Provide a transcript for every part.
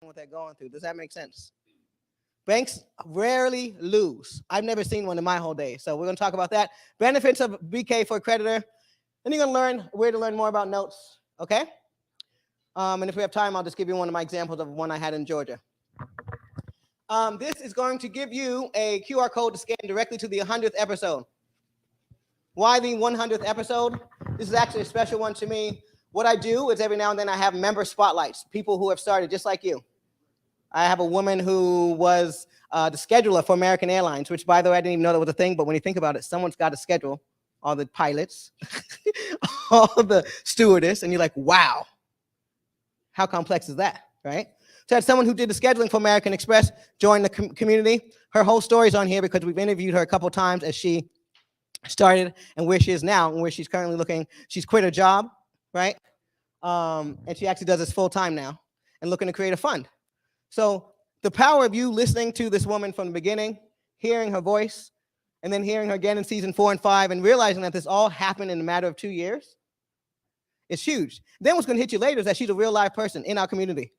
what they're going through. Does that make sense? Banks rarely lose. I've never seen one in my whole day. So we're going to talk about that. Benefits of BK for a creditor. Then you're going to learn where to learn more about notes. Okay? And if we have time, I'll just give you one of my examples of one I had in Georgia. This is going to give you a QR code to scan directly to the 100th episode. Why the 100th episode? This is actually a special one to me. What I do is every now and then I have member spotlights, people who have started just like you. I have a woman who was the scheduler for American Airlines, which, by the way, I didn't even know that was a thing. But when you think about it, someone's got to schedule all the pilots, all the stewardess, and you're like, wow, how complex is that, right? So I had someone who did the scheduling for American Express join the community. Her whole story is on here because we've interviewed her a couple times as she started and where she is now and where she's currently looking. She's quit her job, right? And she actually does this full time now and looking to create a fund. So the power of you listening to this woman from the beginning, hearing her voice, and then hearing her again in season 4 and 5, and realizing that this all happened in a matter of 2 years, is huge. Then what's going to hit you later is that she's a real live person in our community.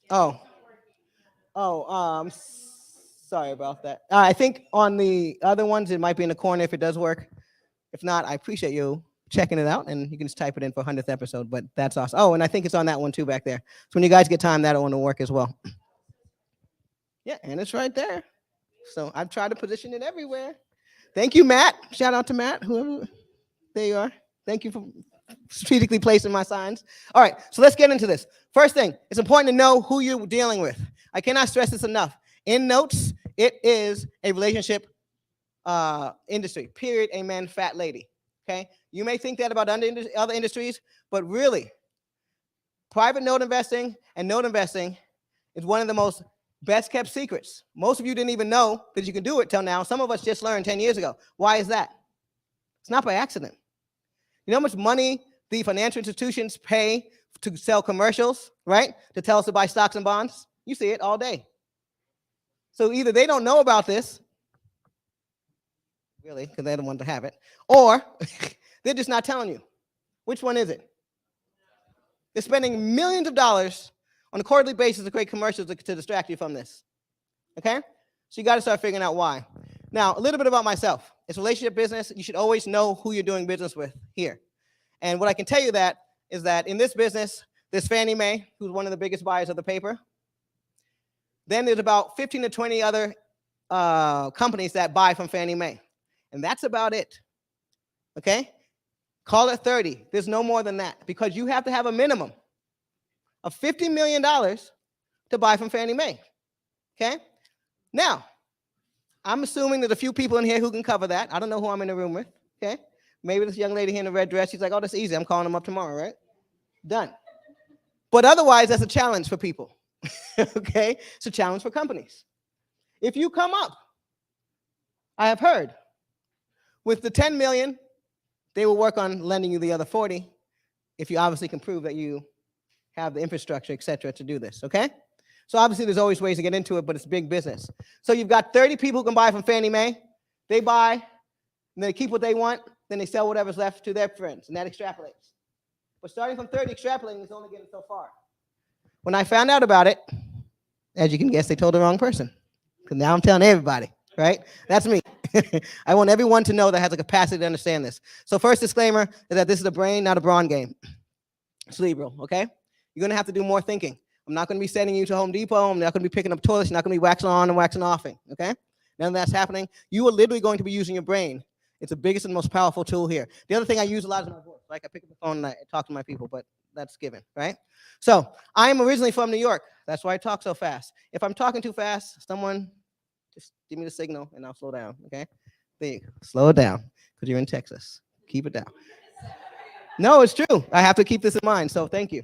Sorry about that. I think on the other ones, it might be in the corner if it does work. If not, I appreciate you checking it out, and you can just type it in for 100th episode, but that's awesome. Oh, and I think it's on that one too back there. So when you guys get time, that'll want to work as well. Yeah, and it's right there. So I've tried to position it everywhere. Thank you, Matt. Shout out to Matt, whoever. There you are. Thank you for strategically placing my signs. All right, so let's get into this. First thing, it's important to know who you're dealing with. I cannot stress this enough. In notes, it is a relationship industry, period, amen, fat lady, okay? You may think that about other industries, but really, private note investing and note investing is one of the most best kept secrets. Most of you didn't even know that you can do it till now. Some of us just learned 10 years ago. Why is that? It's not by accident. You know how much money the financial institutions pay to sell commercials, right? To tell us to buy stocks and bonds? You see it all day. So either they don't know about this, really, because they're the ones to have it, or they're just not telling you. Which one is it? They're spending millions of dollars on a quarterly basis to create commercials to distract you from this, okay? So you got to start figuring out why. Now, a little bit about myself. It's relationship business. You should always know who you're doing business with here. And what I can tell you that is that in this business, there's Fannie Mae, who's one of the biggest buyers of the paper. Then there's about 15 to 20 other companies that buy from Fannie Mae. And that's about it, okay? Call it 30. There's no more than that because you have to have a minimum of $50 million to buy from Fannie Mae, okay? Now, I'm assuming there's a few people in here who can cover that. I don't know who I'm in the room with, okay? Maybe this young lady here in the red dress, she's like, oh, that's easy. I'm calling them up tomorrow, right? Done. But otherwise, that's a challenge for people, okay? It's a challenge for companies. If you come up, I have heard, with the 10 million, they will work on lending you the other 40 if you obviously can prove that you have the infrastructure, et cetera, to do this, okay? So obviously there's always ways to get into it, but it's big business. So you've got 30 people who can buy from Fannie Mae. They buy, and they keep what they want, then they sell whatever's left to their friends, and that extrapolates. But starting from 30, extrapolating is only getting so far. When I found out about it, as you can guess, they told the wrong person. Because now I'm telling everybody, right? That's me. I want everyone to know that has the capacity to understand this. So first disclaimer is that this is a brain, not a brawn game. It's cerebral, okay? You're going to have to do more thinking. I'm not going to be sending you to Home Depot. I'm not going to be picking up toilets. You're not going to be waxing on and waxing offing, okay? None of that's happening. You are literally going to be using your brain. It's the biggest and most powerful tool here. The other thing I use a lot is my voice. Like I pick up the phone and I talk to my people, but that's given, right? So I am originally from New York. That's why I talk so fast. If I'm talking too fast, someone just give me the signal and I'll slow down, okay? There you go. Slow it down because you're in Texas. Keep it down. No, it's true. I have to keep this in mind, so thank you.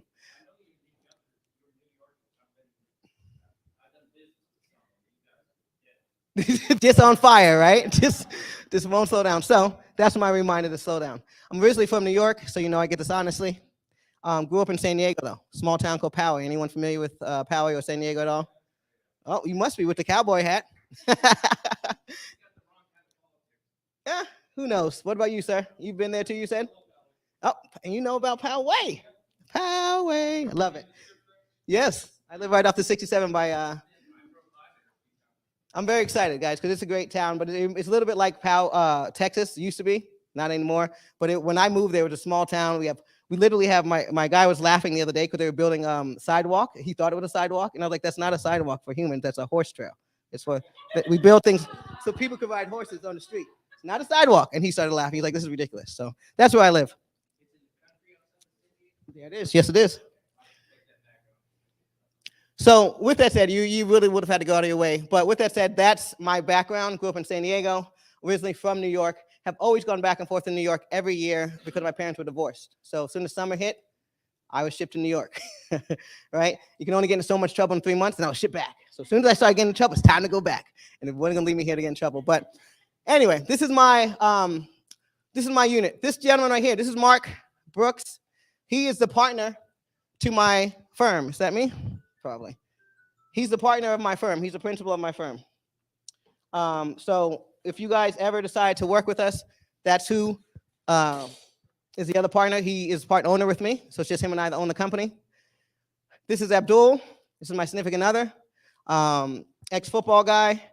Just on fire, right? Just won't slow down. So that's my reminder to slow down. I'm originally from New York, so you know I get this honestly. Grew up in San Diego, though. Small town called Poway. Anyone familiar with Poway or San Diego at all? Oh, you must be with the cowboy hat. Yeah, who knows? What about you, sir? You've been there too, you said? Oh, and you know about Poway. Highway. I love it. Yes, I live right off the 67 by. I'm very excited, guys, because it's a great town, but it's a little bit like Texas used to be, not anymore. But when I moved there, it was a small town. We literally have my guy was laughing the other day because they were building sidewalk. He thought it was a sidewalk, and I was like, that's not a sidewalk for humans. That's a horse trail. It's for we build things so people could ride horses on the street. It's not a sidewalk. And he started laughing. He's like, this is ridiculous. So that's where I live. There it is. Yes, it is. So with that said, you really would have had to go out of your way. But with that said, that's my background. Grew up in San Diego, originally from New York. Have always gone back and forth to New York every year because my parents were divorced. So as soon as summer hit, I was shipped to New York, right? You can only get in so much trouble in 3 months, and I was shipped back. So as soon as I started getting in trouble, it's time to go back. And it wasn't gonna leave me here to get in trouble. But anyway, this is my unit. This gentleman right here, this is Mark Brooks. He is the partner to my firm. Is that me? Probably. He's the partner of my firm. He's the principal of my firm. So if you guys ever decide to work with us, that's who is the other partner. He is part owner with me. So it's just him and I that own the company. This is Abdul. This is my significant other, ex-football guy,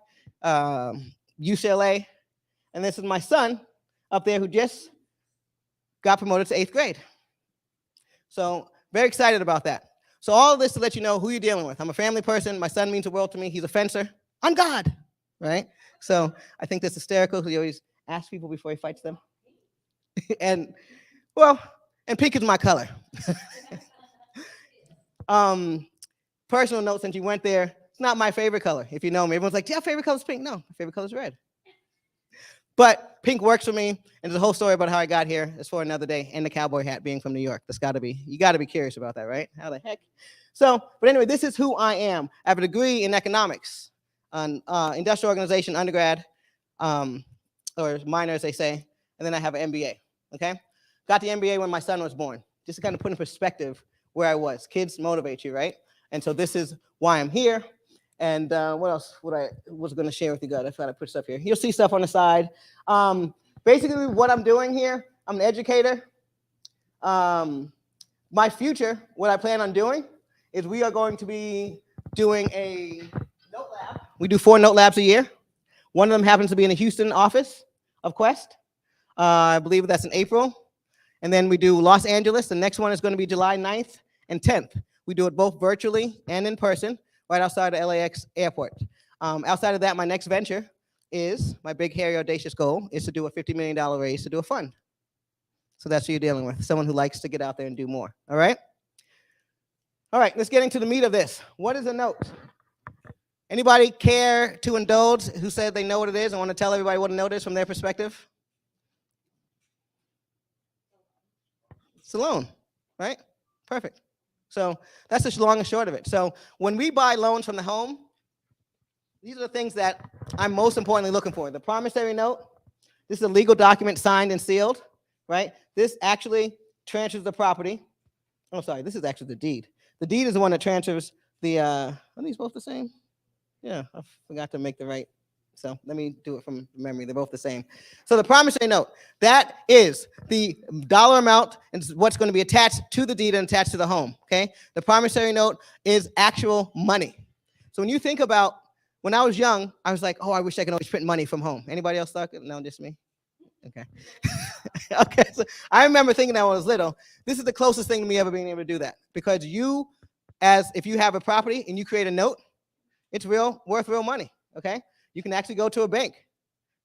UCLA. And this is my son up there who just got promoted to 8th grade. So very excited about that. So all of this to let you know who you're dealing with. I'm a family person. My son means the world to me. He's a fencer on God, right? So I think that's hysterical. He always asks people before he fights them. And pink is my color. Personal note, since you went there, it's not my favorite color. If you know me, everyone's like, yeah, favorite color is pink. No, my favorite color is red. But pink works for me, and there's a whole story about how I got here. It's for another day, and the cowboy hat being from New York. You got to be curious about that, right? How the heck? So, but anyway, this is who I am. I have a degree in economics, industrial organization undergrad, or minor, as they say, and then I have an MBA, okay? Got the MBA when my son was born, just to kind of put in perspective where I was. Kids motivate you, right? And so this is why I'm here. And what else was going to share with you guys? I thought I put stuff here. You'll see stuff on the side. Basically, what I'm doing here, I'm an educator. My future, what I plan on doing, is we are going to be doing a note lab. We do 4 note labs a year. One of them happens to be in the Houston office of Quest. I believe that's in April. And then we do Los Angeles. The next one is going to be July 9th and 10th. We do it both virtually and in person, right outside the LAX airport. Outside of that, my next venture is, my big, hairy, audacious goal is to do a $50 million raise to do a fund. So that's who you're dealing with, someone who likes to get out there and do more, all right? All right, let's get into the meat of this. What is a note? Anybody care to indulge who said they know what it is and want to tell everybody what a note is from their perspective? It's a loan, right? Perfect. So that's the long and short of it. So when we buy loans from the home, these are the things that I'm most importantly looking for. The promissory note, this is a legal document signed and sealed, right? This actually transfers the property. Oh, sorry, this is actually the deed. The deed is the one that transfers the, are these both the same? Yeah, I forgot to make the right. So let me do it from memory. They're both the same. So the promissory note, that is the dollar amount and what's going to be attached to the deed and attached to the home, okay? The promissory note is actual money. So when you think about, when I was young, I was like, oh, I wish I could always print money from home. Anybody else thought? No, just me? Okay. Okay, so I remember thinking that when I was little, this is the closest thing to me ever being able to do that. Because you, if you have a property and you create a note, it's worth real money, okay? You can actually go to a bank,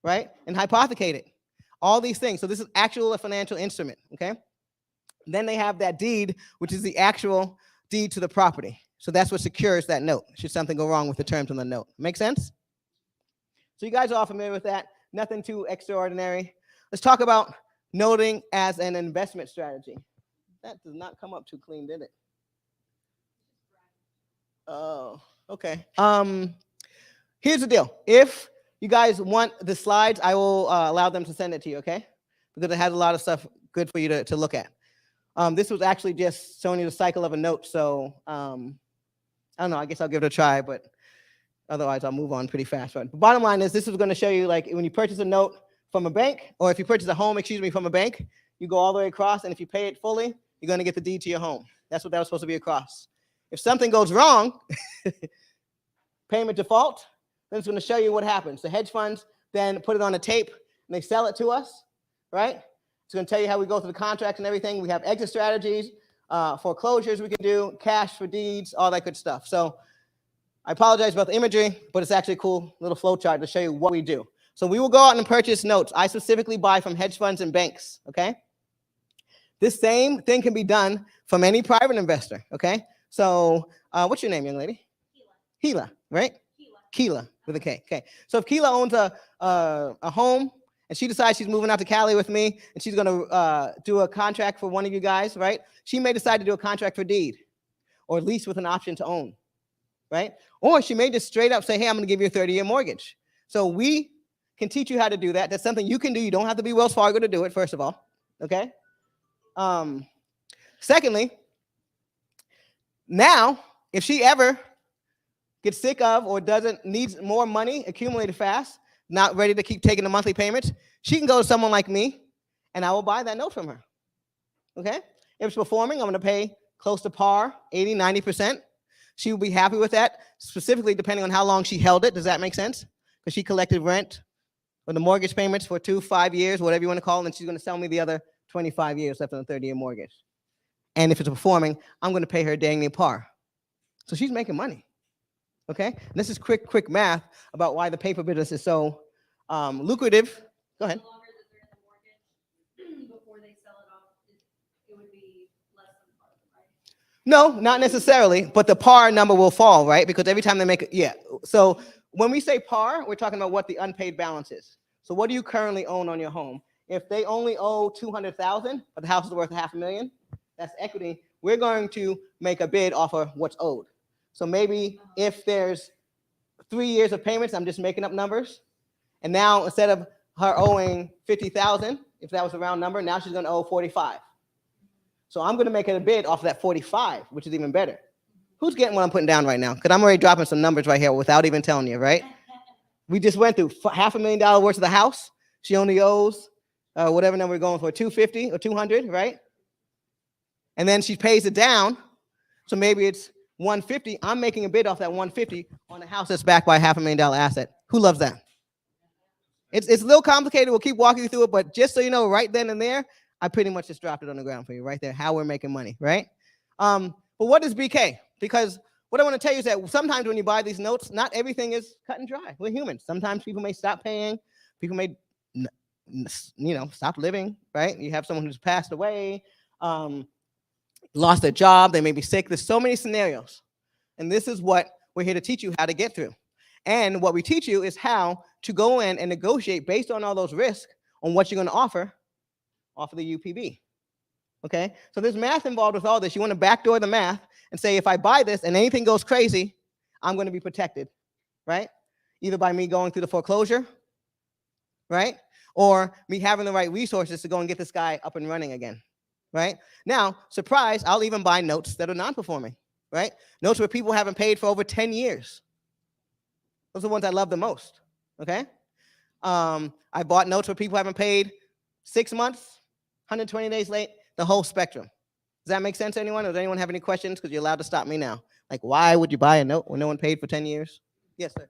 right, and hypothecate it. All these things. So this is actual a financial instrument, okay? Then they have that deed, which is the actual deed to the property. So that's what secures that note, should something go wrong with the terms on the note. Make sense? So you guys are all familiar with that. Nothing too extraordinary. Let's talk about noting as an investment strategy. That does not come up too clean, did it? Oh, okay. Here's the deal. If you guys want the slides, I will allow them to send it to you, okay? Because it has a lot of stuff good for you to look at. This was actually just showing you the cycle of a note. So I don't know. I guess I'll give it a try, but otherwise I'll move on pretty fast. Right? The bottom line is this is going to show you, like, when you purchase a note from a bank, or if you purchase a home, from a bank, you go all the way across, and if you pay it fully, you're going to get the deed to your home. That's what that was supposed to be across. If something goes wrong, payment default, then it's going to show you what happens. The hedge funds then put it on a tape and they sell it to us, right? It's going to tell you how we go through the contracts and everything. We have exit strategies, foreclosures we can do, cash for deeds, all that good stuff. So I apologize about the imagery, but it's actually a cool little flow chart to show you what we do. So we will go out and purchase notes. I specifically buy from hedge funds and banks, okay? This same thing can be done from any private investor, okay? So what's your name, young lady? Keela, right? Keela with a K. Okay. So if Keela owns a home and she decides she's moving out to Cali with me and she's going to do a contract for one of you guys, right? She may decide to do a contract for deed or lease with an option to own, right? Or she may just straight up say, hey, I'm going to give you a 30-year mortgage. So we can teach you how to do that. That's something you can do. You don't have to be Wells Fargo to do it, first of all, okay? Secondly, now, if she ever gets sick of or needs more money accumulated fast, not ready to keep taking the monthly payments, she can go to someone like me and I will buy that note from her, okay? If it's performing, I'm going to pay close to par, 80, 90%. She will be happy with that, specifically depending on how long she held it. Does that make sense? Because she collected rent or the mortgage payments for 2, 5 years, whatever you want to call it, and she's going to sell me the other 25 years left on the 30-year mortgage. And if it's performing, I'm going to pay her dang near par. So she's making money, okay? And this is quick math about why the paper business is so lucrative. Go ahead. The longer that they're in the mortgage before they sell it off, it would be less than par, right? No, not necessarily, but the par number will fall, right? Because every time they make it, yeah. So when we say par, we're talking about what the unpaid balance is. So what do you currently own on your home? If they only owe $200,000, but the house is worth $500,000, that's equity. We're going to make a bid off of what's owed. So maybe if there's 3 years of payments, I'm just making up numbers. And now instead of her owing $50,000, if that was a round number, now she's going to owe $45,000. So I'm going to make it a bid off of that $45,000, which is even better. Who's getting what I'm putting down right now? Because I'm already dropping some numbers right here without even telling you, right? We just went through $500,000 worth of the house. She only owes whatever number we're going for, $250,000 or $200,000, right? And then she pays it down. So maybe it's $150,000. I'm making a bid off that $150,000 on a house that's backed by a $500,000 asset. Who loves that? It's a little complicated. We'll keep walking you through it, but just so you know, right then and there, I pretty much just dropped it on the ground for you right there, how we're making money, right? But what is BK? Because what I want to tell you is that sometimes when you buy these notes, not everything is cut and dry. We're humans. Sometimes people may stop paying. People may, stop living, right? You have someone who's passed away, lost their job. They may be sick. There's so many scenarios. And this is what we're here to teach you how to get through. And what we teach you is how to go in and negotiate based on all those risks on what you're going to offer the UPB. Okay? So there's math involved with all this. You want to backdoor the math and say, if I buy this and anything goes crazy, I'm going to be protected, right? Either by me going through the foreclosure, right? Or me having the right resources to go and get this guy up and running again, right? Now, surprise, I'll even buy notes that are non-performing, right? Notes where people haven't paid for over 10 years. Those are the ones I love the most, okay? I bought notes where people haven't paid 6 months, 120 days late, the whole spectrum. Does that make sense to anyone? Or does anyone have any questions? Because you're allowed to stop me now. Like, why would you buy a note when no one paid for 10 years? Yes, sir.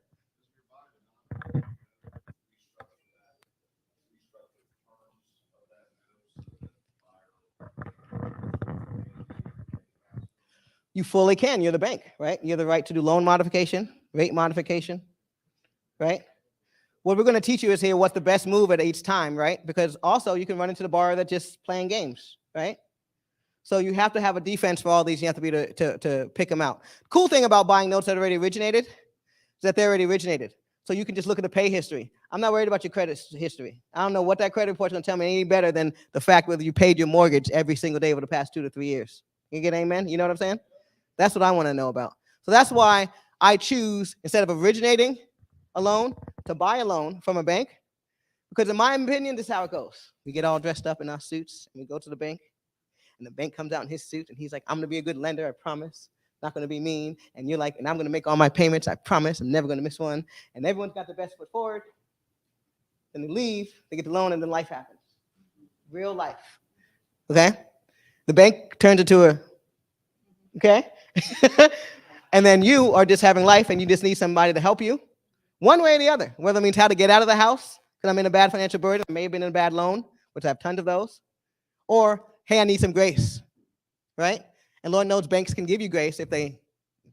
You fully can. You're the bank, right? You have the right to do loan modification, rate modification, right? What we're going to teach you is here what's the best move at each time, right? Because also you can run into the borrower that's just playing games, right? So you have to have a defense for all these. You have to be to pick them out. Cool thing about buying notes that already originated is that they're already originated. So you can just look at the pay history. I'm not worried about your credit history. I don't know what that credit report's going to tell me any better than the fact whether you paid your mortgage every single day over the past 2 to 3 years. You get amen? You know what I'm saying? That's what I want to know about. So that's why I choose, instead of originating a loan, to buy a loan from a bank. Because in my opinion, this is how it goes. We get all dressed up in our suits, and we go to the bank, and the bank comes out in his suit, and he's like, I'm going to be a good lender, I promise. Not going to be mean. And you're like, and I'm going to make all my payments, I promise. I'm never going to miss one. And everyone's got their best foot forward. Then they leave, they get the loan, and then life happens. Real life. Okay? The bank turns into a Okay? And then you are just having life and you just need somebody to help you, one way or the other, whether it means how to get out of the house, because I'm in a bad financial burden, I may have been in a bad loan, which I have tons of those, or, hey, I need some grace, right? And Lord knows banks can give you grace if they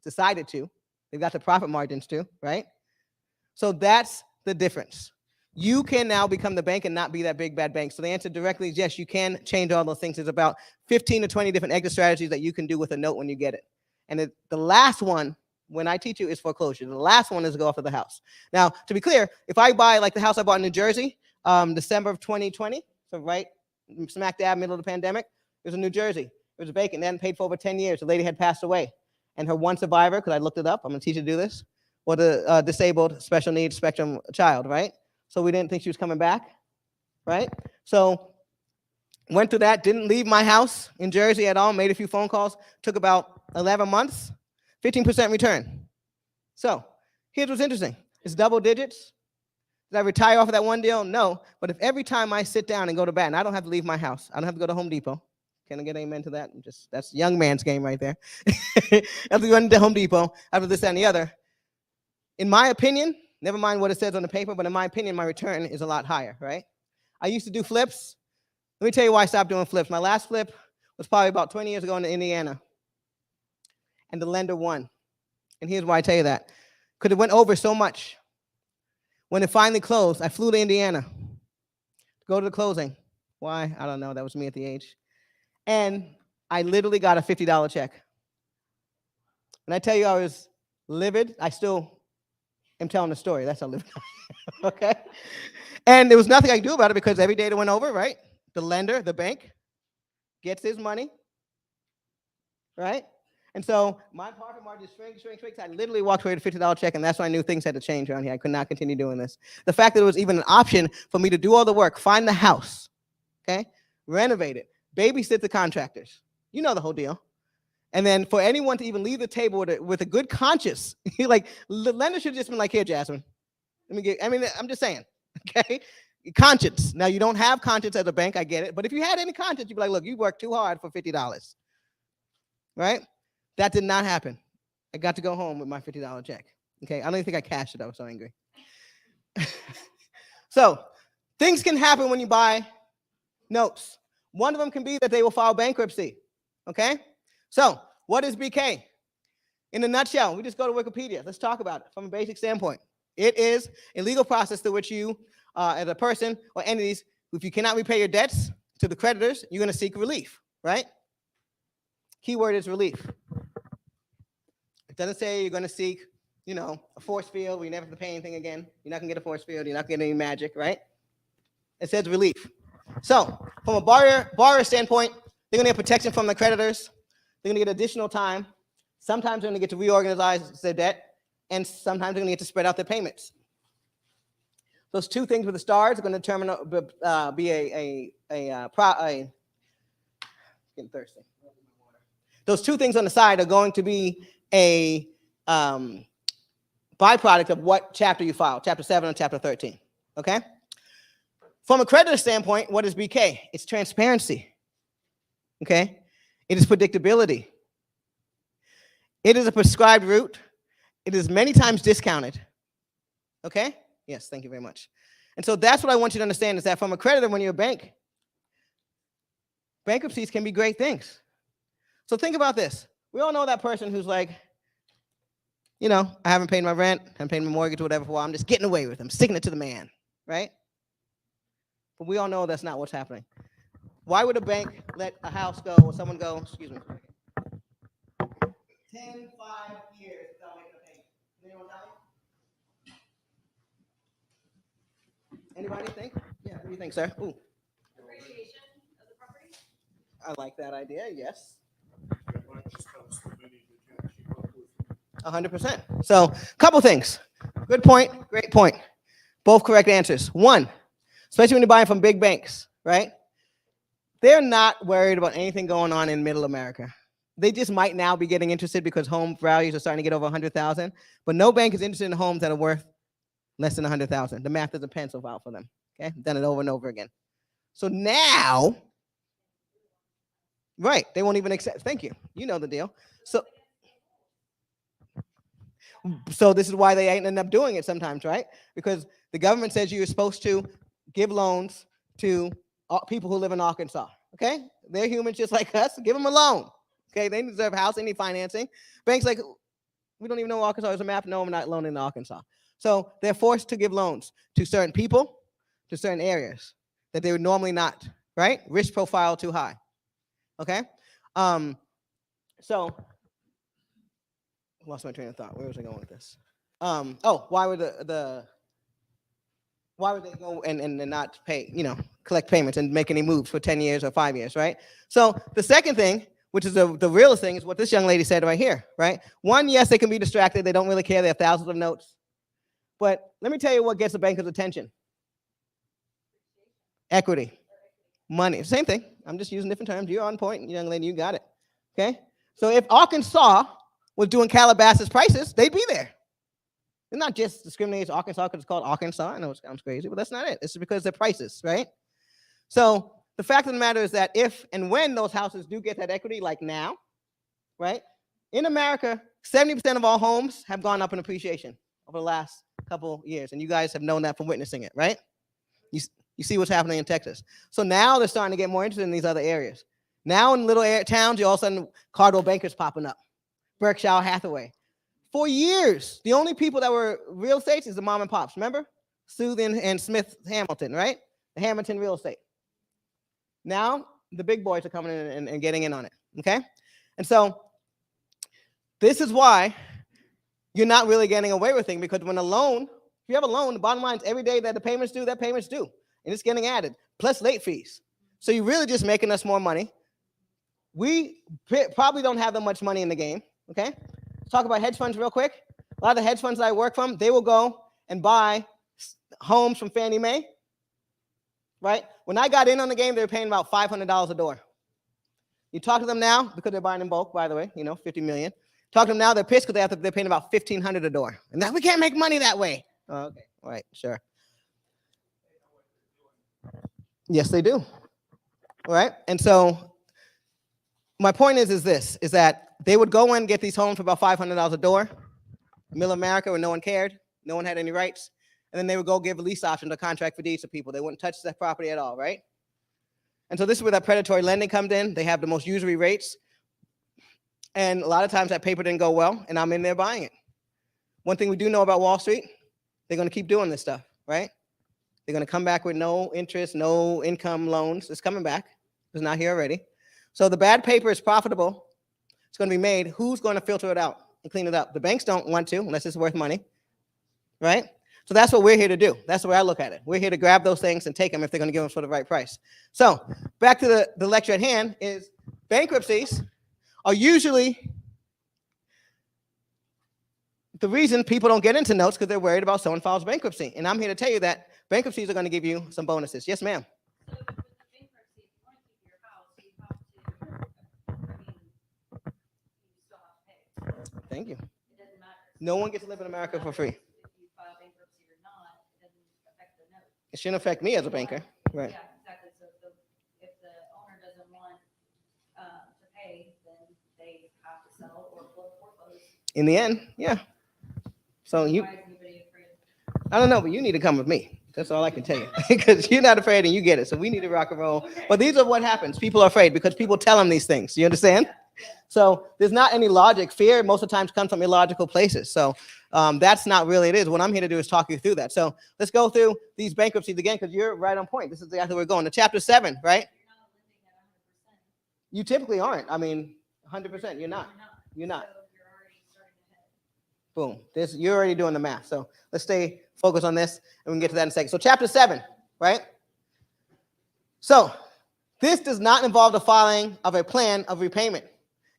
decided to. They've got the profit margins too, right? So that's the difference. You can now become the bank and not be that big bad bank. So the answer directly is yes, you can change all those things. There's about 15 to 20 different exit strategies that you can do with a note when you get it. And the last one, when I teach you, is foreclosure. The last one is to go off of the house. Now, to be clear, if I buy like the house I bought in New Jersey, December of 2020, so right smack dab middle of the pandemic, it was in New Jersey. It was vacant. They hadn't paid for over 10 years. The lady had passed away. And her one survivor, because I looked it up, I'm going to teach you to do this, was a disabled special needs spectrum child, right? So we didn't think she was coming back, right? So went through that, didn't leave my house in Jersey at all, made a few phone calls, took about 11 months, 15% return. So here's what's interesting. It's double digits. Did I retire off of that one deal? No. But if every time I sit down and go to bat, and I don't have to leave my house, I don't have to go to Home Depot. Can I get an amen to that? That's young man's game right there. I have to go into Home Depot, after this, that, and the other. In my opinion, never mind what it says on the paper, but in my opinion, my return is a lot higher, right? I used to do flips. Let me tell you why I stopped doing flips. My last flip was probably about 20 years ago in Indiana. And the lender won. And here's why I tell you that. Because it went over so much. When it finally closed, I flew to Indiana to go to the closing. Why? I don't know. That was me at the age. And I literally got a $50 check. When I tell you I was livid, I still am telling the story. That's how livid I am, okay? And there was nothing I could do about it because every day that went over, right, the lender, the bank, gets his money, right? And so my profit margin shrinks. I literally walked away with a $50 check, and that's when I knew things had to change around here. I could not continue doing this. The fact that it was even an option for me to do all the work, find the house, okay, renovate it, babysit the contractors. You know the whole deal. And then for anyone to even leave the table with a good conscience, like the lender should have just been like, here, Jasmine. I'm just saying, okay? Conscience. Now, you don't have conscience as a bank, I get it. But if you had any conscience, you'd be like, look, you worked too hard for $50, right? That did not happen. I got to go home with my $50 check, okay? I don't even think I cashed it. I was so angry. So things can happen when you buy notes. One of them can be that they will file bankruptcy, okay? So what is BK? In a nutshell, we just go to Wikipedia. Let's talk about it from a basic standpoint. It is a legal process through which you, as a person or entities, if you cannot repay your debts to the creditors, you're going to seek relief, right? Keyword is relief. It doesn't say you're going to seek, a force field where you never have to pay anything again. You're not going to get a force field. You're not going to get any magic, right? It says relief. So from a borrower standpoint, they're going to get protection from the creditors. They're going to get additional time. Sometimes they're going to get to reorganize their debt, and sometimes they're going to get to spread out their payments. Those two things with the stars are going to determine getting thirsty. Those two things on the side are going to be a byproduct of what chapter you file, chapter 7 and chapter 13. Okay. From a creditor standpoint, what is BK? It's transparency. Okay. It is predictability. It is a prescribed route. It is many times discounted. Okay? Yes, thank you very much. And so that's what I want you to understand is that from a creditor, when you're a bank, bankruptcies can be great things. So think about this. We all know that person who's like, I haven't paid my rent, haven't paid my mortgage or whatever for a while. I'm just getting away with it. I'm sticking it to the man, right? But we all know that's not what's happening. Why would a bank let a house go or someone go, 10, 5 years without making a payment? Can anyone tell me? Anybody think? Yeah, what do you think, sir? Ooh. Appreciation of the property? I like that idea, yes. 100%. So, couple things. Good point, great point. Both correct answers. One, especially when you're buying from big banks, right? They're not worried about anything going on in middle America. They just might now be getting interested because home values are starting to get over 100,000, but no bank is interested in homes that are worth less than 100,000. The math doesn't pencil out for them. Okay, done it over and over again. So now, Right. They won't even accept. Thank you. You know the deal. So this is why they ain't end up doing it sometimes, right? Because the government says you're supposed to give loans to people who live in Arkansas. Okay, they're humans just like us. Give them a loan. Okay, they deserve a house. They need financing. Banks like, we don't even know Arkansas is a map. No, I'm not loaning to Arkansas. So they're forced to give loans to certain people, to certain areas that they would normally not. Right? Risk profile too high. Okay. So lost my train of thought. Where was I going with this? Why would why would they go and not pay, collect payments and make any moves for 10 years or 5 years, right? So the second thing, which is the realest thing, is what this young lady said right here, right? One, yes, they can be distracted. They don't really care. They have thousands of notes. But let me tell you what gets the banker's attention. Equity. Money. Same thing. I'm just using different terms. You're on point, young lady. You got it. Okay? So if Arkansas was doing Calabasas prices, they'd be there. It's not just discriminating Arkansas because it's called Arkansas. I know it sounds crazy, but that's not it. It's because they're prices, right? So the fact of the matter is that if and when those houses do get that equity, like now, right? In America, 70% of all homes have gone up in appreciation over the last couple years. And you guys have known that from witnessing it, right? You see what's happening in Texas. So now they're starting to get more interested in these other areas. Now in little towns, you all of a sudden Cardinal Bankers popping up, Berkshire Hathaway. For years, the only people that were real estate is the mom and pops. Remember? Soothing and Smith Hamilton, right? The Hamilton real estate. Now, the big boys are coming in and getting in on it, okay? And so this is why you're not really getting away with things, because when a loan, if you have a loan, the bottom line is every day that the payments due, that payment's due. And it's getting added, plus late fees. So you're really just making us more money. We probably don't have that much money in the game, okay? Let's talk about hedge funds real quick. A lot of the hedge funds that I work from, they will go and buy homes from Fannie Mae, right? When I got in on the game, they were paying about $500 a door. You talk to them now, because they're buying in bulk, by the way, 50 million. Talk to them now, they're pissed because they're paying about $1,500 a door. And now we can't make money that way. Oh, okay, all right, sure. Yes, they do. All right, and so my point is that they would go and get these homes for about $500 a door, middle America, where no one cared, no one had any rights, and then they would go give a lease option to contract for deeds to people. They wouldn't touch that property at all, right? And so this is where that predatory lending comes in. They have the most usury rates, and a lot of times that paper didn't go well, and I'm in there buying it. One thing we do know about Wall Street, they're going to keep doing this stuff, right? They're going to come back with no interest, no income loans. It's coming back. It's not here already. So the bad paper is profitable. It's going to be made. Who's going to filter it out and clean it up? The banks don't want to unless it's worth money, right? So that's what we're here to do. That's the way I look at it. We're here to grab those things and take them if they're going to give them for the right price. So back to the lecture at hand is bankruptcies are usually the reason people don't get into notes, because they're worried about someone files bankruptcy. And I'm here to tell you that bankruptcies are going to give you some bonuses. Yes, ma'am. So with the bankruptcy, if you want to keep your house, you have to, you still have to pay. Thank you. It doesn't matter. No one gets to live in America for free. If you file bankruptcy or not, it doesn't affect the note. It shouldn't affect me as a banker. Right. Yeah, exactly. So if the owner doesn't want to pay, then they have to sell or foreclose. In the end, yeah. So Why is anybody afraid? I don't know, but you need to come with me. That's all I can tell you, because you're not afraid and you get it. So we need to rock and roll. Okay. But these are what happens. People are afraid because people tell them these things. You understand? Yeah. So there's not any logic. Fear most of the times comes from illogical places. So that's not really it is. What I'm here to do is talk you through that. So let's go through these bankruptcies again, because you're right on point. This is exactly where we're going. To chapter 7, right? You're not lending at 100%. You typically aren't. I mean, 100%. You're not. You're not. So you're already starting ahead. Boom. You're already doing the math. So let's stay focused on this, and we can get to that in a second. So chapter 7, right? So this does not involve the filing of a plan of repayment.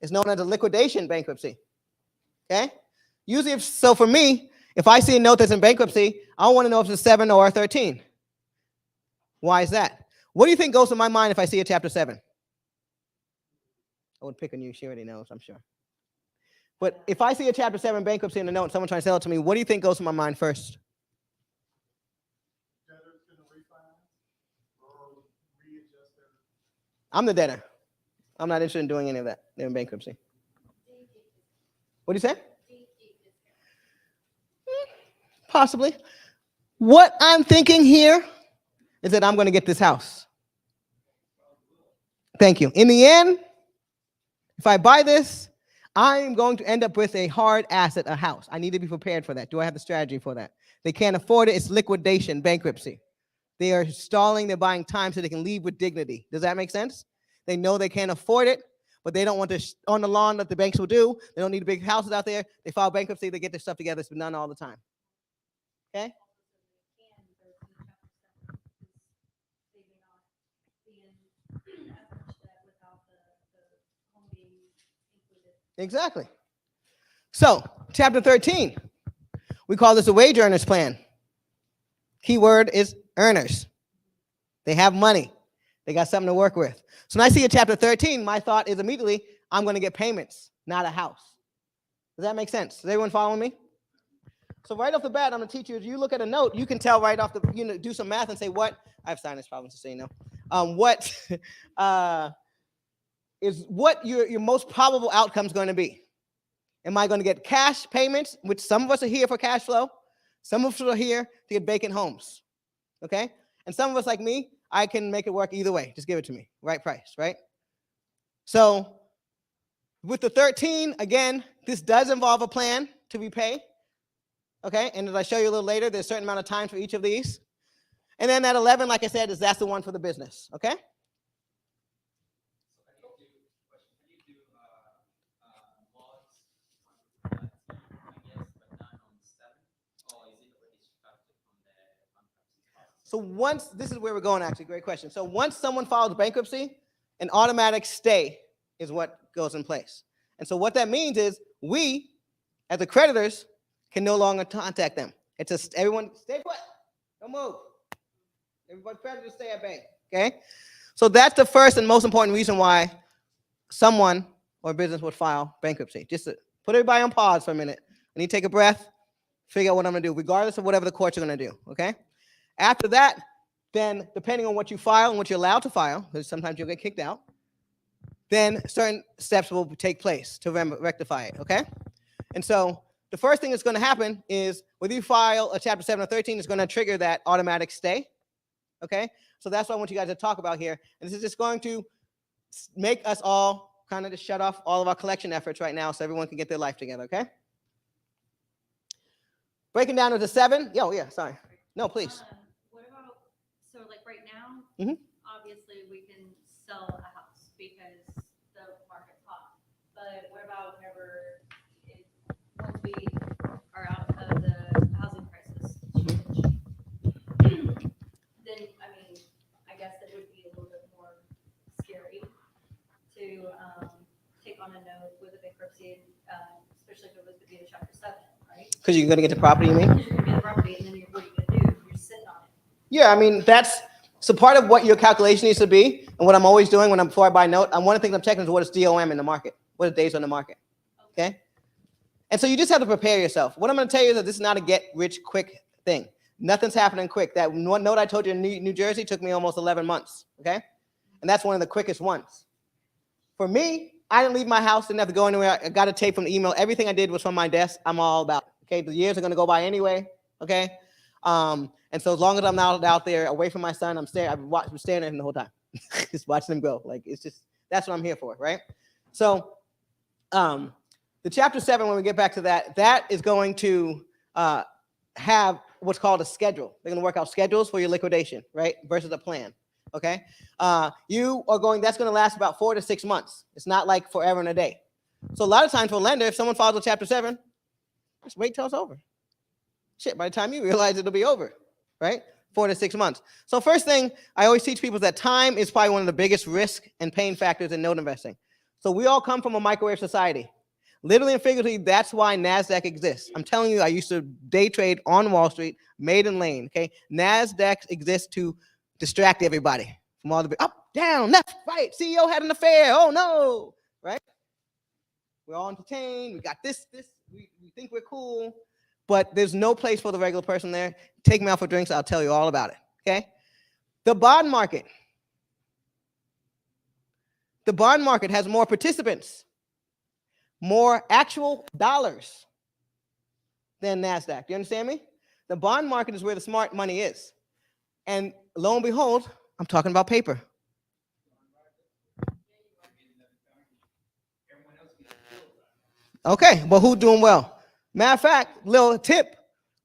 It's known as a liquidation bankruptcy. Okay? Usually, so for me, if I see a note that's in bankruptcy, I want to know if it's a 7 or a 13. Why is that? What do you think goes to my mind if I see a chapter 7? I would pick on you. She already knows, I'm sure. But if I see a chapter 7 bankruptcy in a note and someone trying to sell it to me, what do you think goes to my mind first? Debtor's going to refinance or readjust their. I'm the debtor. I'm not interested in doing any of that. They're in bankruptcy. What do you say? Possibly. What I'm thinking here is that I'm going to get this house. Thank you. In the end, if I buy this, I'm going to end up with a hard asset, a house. I need to be prepared for that. Do I have the strategy for that? They can't afford it. It's liquidation, bankruptcy. They are stalling. They're buying time so they can leave with dignity. Does that make sense? They know they can't afford it, but they don't want this on the lawn that the banks will do. They don't need big houses out there. They file bankruptcy. They get their stuff together. It's been done all the time. Okay? Exactly. So, chapter 13, we call this a wage earners plan. Keyword is earners. They have money. They got something to work with. So when I see a chapter 13, my thought is immediately, I'm going to get payments, not a house. Does that make sense? Is everyone following me? So right off the bat, I'm going to teach you, as you look at a note, you can tell right off the, do some math and say what, I have sinus problems to say no. What is what your most probable outcome is going to be? Am I going to get cash payments, which some of us are here for cash flow. Some of us are here to get vacant homes, okay? And some of us, like me, I can make it work either way. Just give it to me, right price, right? So with the 13, again, this does involve a plan to repay, okay? And as I show you a little later, there's a certain amount of time for each of these. And then that 11, like I said, that's the one for the business, okay? So once, this is where we're going actually, great question. So once someone files bankruptcy, an automatic stay is what goes in place. And so what that means is we, as the creditors, can no longer contact them. It's just everyone, stay put, don't move. Everybody creditors stay at bay, okay? So that's the first and most important reason why someone or business would file bankruptcy. Just to put everybody on pause for a minute. I need to take a breath, figure out what I'm gonna do, regardless of whatever the courts are gonna do, okay? After that, then depending on what you file and what you're allowed to file, because sometimes you'll get kicked out, then certain steps will take place to rectify it, okay? And so the first thing that's going to happen is whether you file a Chapter 7 or 13 is going to trigger that automatic stay, okay? So that's what I want you guys to talk about here. And this is just going to make us all kind of just shut off all of our collection efforts right now so everyone can get their life together, okay? Breaking down into 7. Oh, yeah, sorry. No, please. What about, so like right now, Obviously we can sell a house because the market's hot. But what about whenever, once we are out of the housing crisis shortage? Then, I mean, I guess it would be a little bit more scary to take on a note with a bankruptcy, especially if it was to be a Chapter 7, right? Because you're going to get the property, you mean? Because you're gonna get the property, and then what are you gonna do? You're sitting on it. Yeah, I mean, that's, so part of what your calculation needs to be, and what I'm always doing before I buy a note, one of the things I'm checking is what is DOM in the market, what is days on the market, okay? And so you just have to prepare yourself. What I'm going to tell you is that this is not a get-rich-quick thing. Nothing's happening quick. That one note I told you in New Jersey took me almost 11 months, okay? And that's one of the quickest ones. For me, I didn't leave my house, didn't have to go anywhere. I got a tape from the email. Everything I did was from my desk. I'm all about it, okay? The years are going to go by anyway, okay? And so as long as I'm not out there away from my son, I'm staring at him the whole time, just watching him grow. Like, it's just, that's what I'm here for, right? So the Chapter 7, when we get back to that, that is going to have what's called a schedule. They're going to work out schedules for your liquidation, right? Versus a plan, okay? That's going to last about 4 to 6 months. It's not like forever and a day. So a lot of times for a lender, if someone files a Chapter 7, just wait till it's over. Shit, by the time you realize it'll be over, right? 4 to 6 months. So first thing I always teach people is that time is probably one of the biggest risk and pain factors in note investing. So we all come from a microwave society. Literally and figuratively, that's why NASDAQ exists. I'm telling you, I used to day trade on Wall Street, Maiden Lane, okay? NASDAQ exists to distract everybody from all the up, down, left, right, CEO had an affair, oh no, right? We're all entertained, we got this, we think we're cool, but there's no place for the regular person there. Take me out for drinks, I'll tell you all about it, okay? The bond market. The bond market has more participants, more actual dollars than NASDAQ. Do you understand me? The bond market is where the smart money is. And lo and behold, I'm talking about paper. Okay, but who's doing well? Matter of fact, little tip,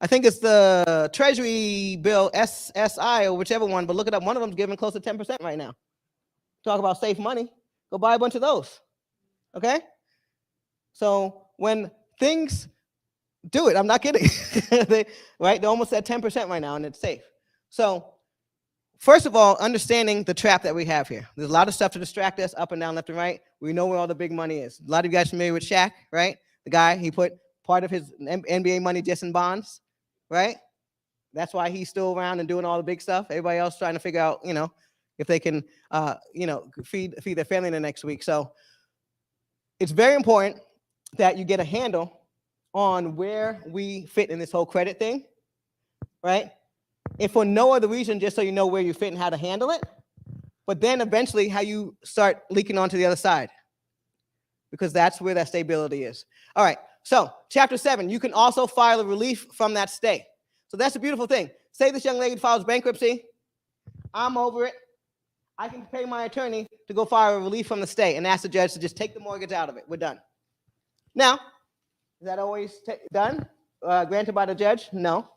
I think it's the Treasury bill, SSI, or whichever one, but look it up. One of them's giving close to 10% right now. Talk about safe money. Go buy a bunch of those. Okay? So when things do it, I'm not kidding. Right? They're almost at 10% right now, and it's safe. So first of all, understanding the trap that we have here. There's a lot of stuff to distract us up and down, left and right. We know where all the big money is. A lot of you guys familiar with Shaq, right? The guy, he put part of his NBA money just in bonds, right? That's why he's still around and doing all the big stuff. Everybody else trying to figure out, if they can, feed their family in the next week. So it's very important that you get a handle on where we fit in this whole credit thing, right? If for no other reason, just so you know where you fit and how to handle it, but then eventually how you start leaking onto the other side, because that's where that stability is. All right, so chapter 7, you can also file a relief from that stay. So that's a beautiful thing. Say this young lady files bankruptcy. I'm over it. I can pay my attorney to go file a relief from the stay and ask the judge to just take the mortgage out of it. We're done. Now, is that always done? Granted by the judge? No.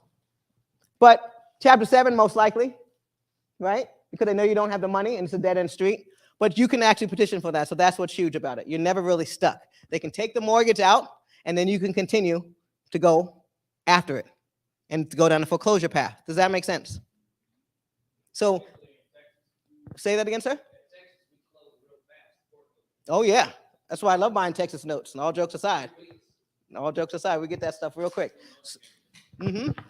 But chapter 7, most likely, right? Because they know you don't have the money and it's a dead-end street. But you can actually petition for that. So that's what's huge about it. You're never really stuck. They can take the mortgage out, and then you can continue to go after it and to go down the foreclosure path. Does that make sense? So, say that again, sir? Oh, yeah. That's why I love buying Texas notes. And all jokes aside, we get that stuff real quick.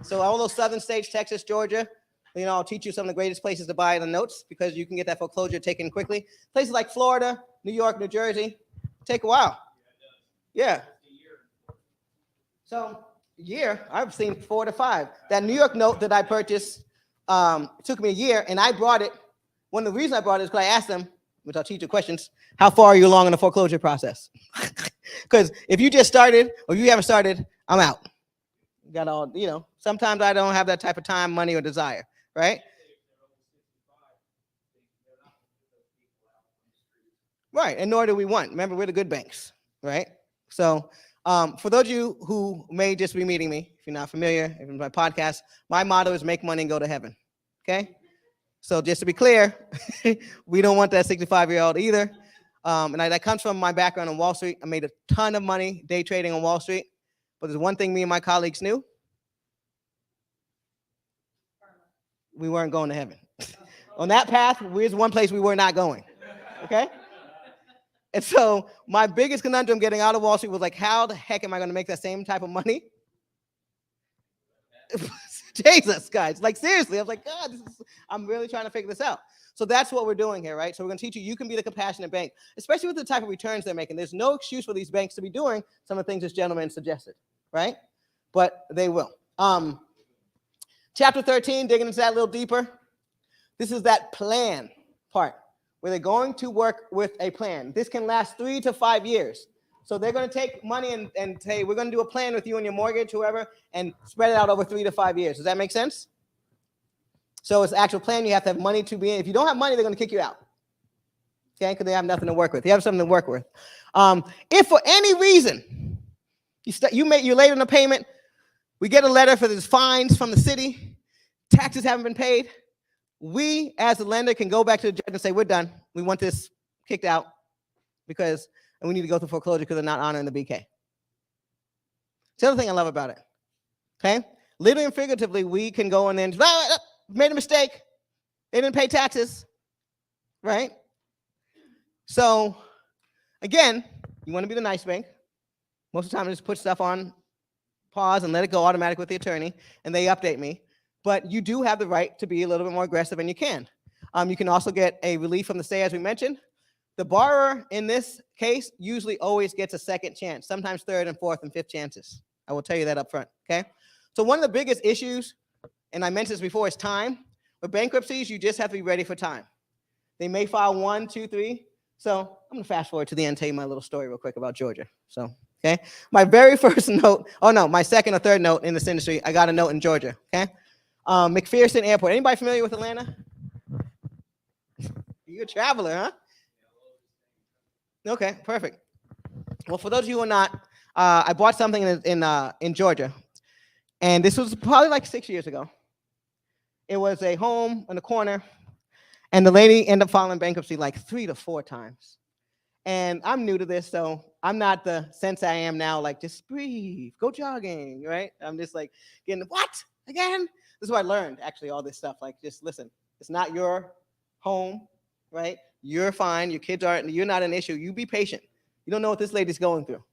So all those southern states, Texas, Georgia, I'll teach you some of the greatest places to buy the notes because you can get that foreclosure taken quickly. Places like Florida, New York, New Jersey, take a while. Yeah. So year, I've seen 4 to 5. That New York note that I purchased took me a year, and I brought it. One of the reasons I brought it is because I asked them, which I'll teach you questions, how far are you along in the foreclosure process? Because if you just started or you haven't started, I'm out. Got all, sometimes I don't have that type of time, money, or desire, right? Right, and nor do we want. Remember, we're the good banks, right? So for those of you who may just be meeting me, if you're not familiar, if it's my podcast, my motto is make money and go to heaven, okay? So just to be clear, we don't want that 65-year-old either. And that comes from my background on Wall Street. I made a ton of money day trading on Wall Street. But there's one thing me and my colleagues knew. We weren't going to heaven. On that path, here's one place we were not going, okay? And so my biggest conundrum getting out of Wall Street was like, how the heck am I going to make that same type of money? Jesus, guys, like seriously, I was like, God, I'm really trying to figure this out. So that's what we're doing here, right? So we're going to teach you can be the compassionate bank, especially with the type of returns they're making. There's no excuse for these banks to be doing some of the things this gentleman suggested, right? But they will. Chapter 13, digging into that a little deeper. This is that plan part where they're going to work with a plan. This can last 3 to 5 years. So they're going to take money and say, we're going to do a plan with you and your mortgage, whoever, and spread it out over 3 to 5 years. Does that make sense? So it's an actual plan. You have to have money to be in. If you don't have money, they're going to kick you out. Okay, because they have nothing to work with. You have something to work with. If for any reason you're late on a payment, we get a letter for these fines from the city, taxes haven't been paid, we as a lender can go back to the judge and say, we're done. We want this kicked out because and we need to go through foreclosure because they're not honoring the BK. It's the other thing I love about it. Okay? Literally and figuratively, we can go in there and made a mistake. They didn't pay taxes. Right? So, again, you want to be the nice bank. Most of the time, I just put stuff on pause and let it go automatically with the attorney, and they update me. But you do have the right to be a little bit more aggressive, and you can. You can also get a relief from the stay, as we mentioned. The borrower in this case usually always gets a second chance, sometimes third and fourth and fifth chances. I will tell you that up front, okay? So one of the biggest issues, and I mentioned this before, is time. With bankruptcies, you just have to be ready for time. They may file 1, 2, 3, So I'm gonna fast forward to the end, tell you my little story real quick about Georgia. So, okay, my very first note, oh no, my second or third note in this industry, I got a note in Georgia, okay? McPherson Airport. Anybody familiar with Atlanta? You're a traveler, huh? Okay, perfect. Well, for those of you who are not, I bought something in Georgia, and this was probably like 6 years ago. It was a home on the corner, and the lady ended up filing bankruptcy like 3 to 4 times. And I'm new to this, so I'm not the sense I am now, like, just breathe, go jogging, right? I'm just like getting, what, again? This is what I learned, actually, all this stuff. Like, just listen, it's not your home, right? You're fine, your kids aren't, you're not an issue. You be patient. You don't know what this lady's going through,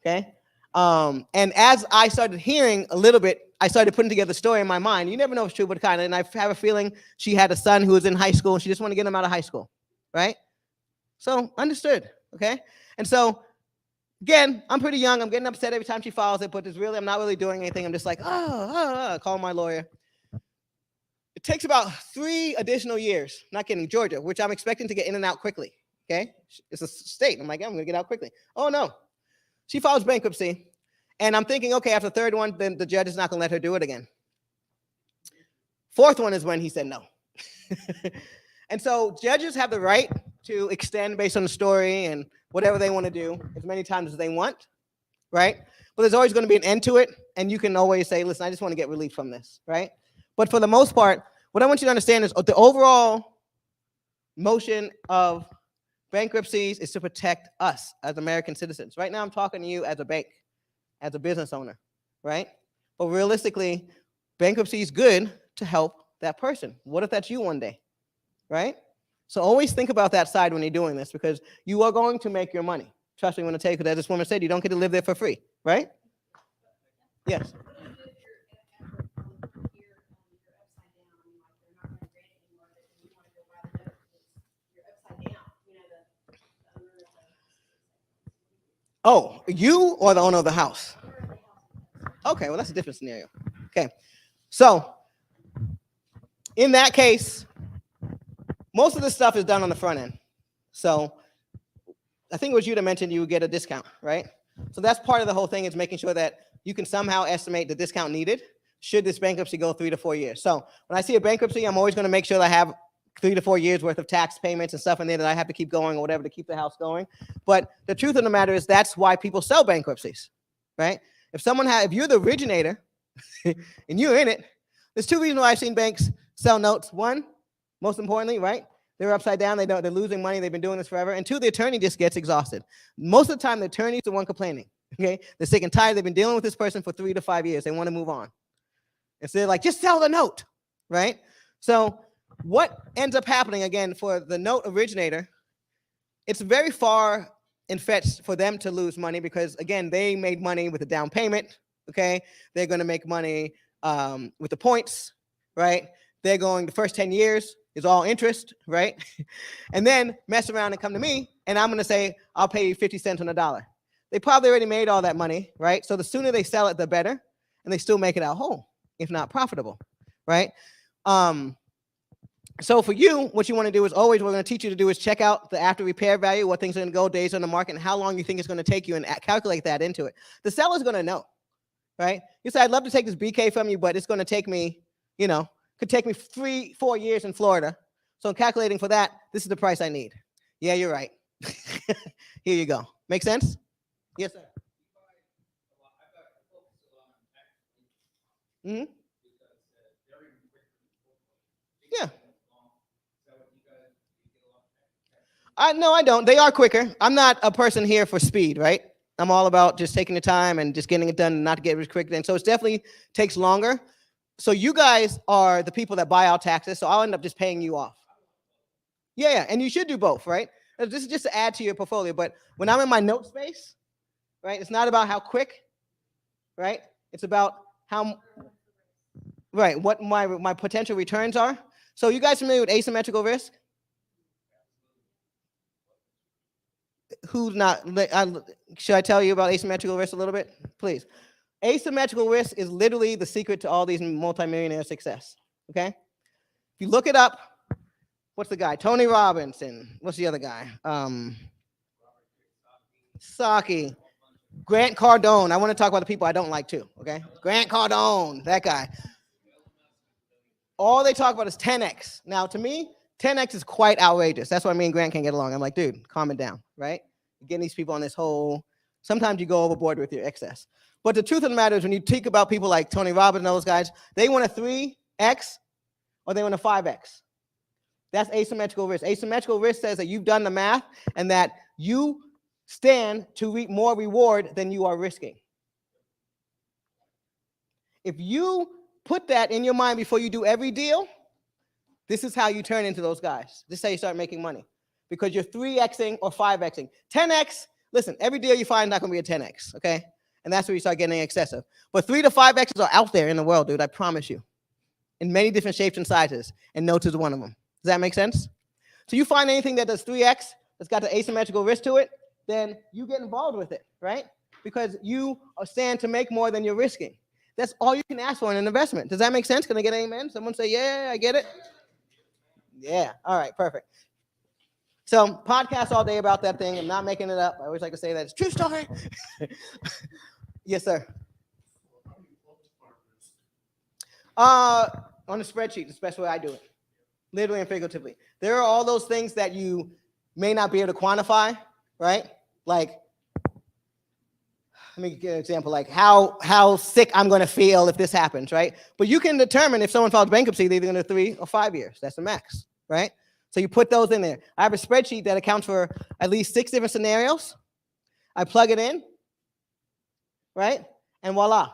okay? And as I started hearing a little bit, I started putting together the story in my mind. You never know if it's true, but kind of, and I have a feeling she had a son who was in high school, and she just wanted to get him out of high school, right? So understood, okay? And so, again, I'm pretty young. I'm getting upset every time she files it, but I'm not really doing anything. I'm just like, call my lawyer. It takes about 3 additional years, not kidding, Georgia, which I'm expecting to get in and out quickly, okay? It's a state. I'm like, yeah, I'm gonna get out quickly. Oh no, she files bankruptcy, and I'm thinking, okay, after the 3rd one, then the judge is not gonna let her do it again. 4th one is when he said no. And so judges have the right to extend based on the story and whatever they want to do as many times as they want, right? But there's always going to be an end to it, and you can always say, listen, I just want to get relief from this, right? But for the most part, what I want you to understand is the overall motion of bankruptcies is to protect us as American citizens. Right now, I'm talking to you as a bank, as a business owner, right? But realistically, bankruptcy is good to help that person. What if that's you one day, right? So always think about that side when you're doing this, because you are going to make your money. Trust me when I tell you, because as this woman said, you don't get to live there for free, right? Yes. Oh, you or the owner of the house? Okay, well, that's a different scenario. Okay, so in that case, most of this stuff is done on the front end. So I think it was you that mentioned you would get a discount, right? So that's part of the whole thing, is making sure that you can somehow estimate the discount needed should this bankruptcy go 3 to 4 years. So when I see a bankruptcy, I'm always going to make sure that I have 3 to 4 years worth of tax payments and stuff in there that I have to keep going or whatever to keep the house going. But the truth of the matter is that's why people sell bankruptcies, right? If you're the originator and you're in it, there's 2 reasons why I've seen banks sell notes. 1, most importantly, right? They're upside down. They're losing money. They've been doing this forever. And 2, the attorney just gets exhausted. Most of the time, the attorney's the one complaining. Okay, they're sick and tired. They've been dealing with this person for 3 to 5 years. They want to move on. And so they're like, just sell the note, right? So what ends up happening, again, for the note originator, it's very far and fetched for them to lose money because, again, they made money with the down payment, okay? They're going to make money with the points, right? They're going, the first 10 years is all interest, right? And then mess around and come to me, and I'm going to say, I'll pay you 50 cents on the dollar. They probably already made all that money, right? So the sooner they sell it, the better, and they still make it out whole, if not profitable, right? So for you, what you want to do is always, what we're going to teach you to do is check out the after repair value, what things are going to go, days on the market, and how long you think it's going to take you, and calculate that into it. The seller's going to know, right? You say, I'd love to take this BK from you, but it's going to take me, could take me 3-4 years in Florida. So I'm calculating for that. This is the price I need. Yeah, you're right. Here you go. Make sense? Yes, sir. Mm-hmm. Yeah. No, I don't. They are quicker. I'm not a person here for speed, right? I'm all about just taking the time and just getting it done and not to get rich quick. And so it definitely takes longer. So you guys are the people that buy out taxes. So I'll end up just paying you off. Yeah. And you should do both, right? This is just to add to your portfolio. But when I'm in my note space, right, it's not about how quick, right? It's about how, right, what my potential returns are. So you guys familiar with asymmetrical risk? Who's not? Should I tell you about asymmetrical risk a little bit? Please. Asymmetrical risk is literally the secret to all these multimillionaire success, okay? If you look it up, what's the guy? Tony Robinson. What's the other guy? Saki. Grant Cardone. I want to talk about the people I don't like too, okay? Grant Cardone, that guy. All they talk about is 10x. Now, to me, 10x is quite outrageous. That's why me and Grant can't get along. I'm like, dude, calm it down, right? You're getting these people on this whole, sometimes you go overboard with your excess. But the truth of the matter is when you think about people like Tony Robbins and those guys, they want a 3x or they want a 5x. That's asymmetrical risk. Asymmetrical risk says that you've done the math and that you stand to reap more reward than you are risking. If you put that in your mind before you do every deal, this is how you turn into those guys. This is how you start making money because you're 3xing or 5xing. 10x, listen, every deal you find is not going to be a 10x, okay? And that's where you start getting excessive. But 3 to 5x's are out there in the world, dude, I promise you, in many different shapes and sizes, and notes is one of them. Does that make sense? So you find anything that does 3x, that's got the asymmetrical risk to it, then you get involved with it, right? Because you stand to make more than you're risking. That's all you can ask for in an investment. Does that make sense? Can I get an amen? Someone say, yeah, I get it. Yeah, all right, perfect. So podcast all day about that thing. I'm not making it up. I always like to say that it's true story. Yes, sir. On the spreadsheet, the special way I do it, literally and figuratively. There are all those things that you may not be able to quantify, right? Like, let me give an example, like how sick I'm going to feel if this happens, right? But you can determine if someone files bankruptcy, they're either going to 3 or 5 years. That's the max, right? So you put those in there. I have a spreadsheet that accounts for at least 6 different scenarios. I plug it in, right? And voila.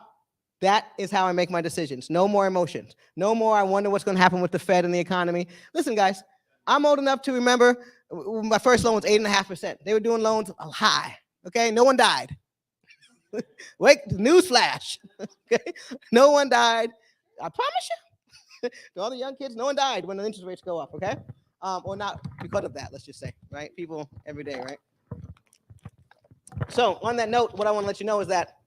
That is how I make my decisions. No more emotions. No more I wonder what's going to happen with the Fed and the economy. Listen, guys, I'm old enough to remember my first loan was 8.5%. They were doing loans high, okay? No one died. Wait, newsflash, okay? No one died. I promise you. To all the young kids, no one died when the interest rates go up, okay? Or not because of that, let's just say, right? People every day, right? So on that note, what I want to let you know is that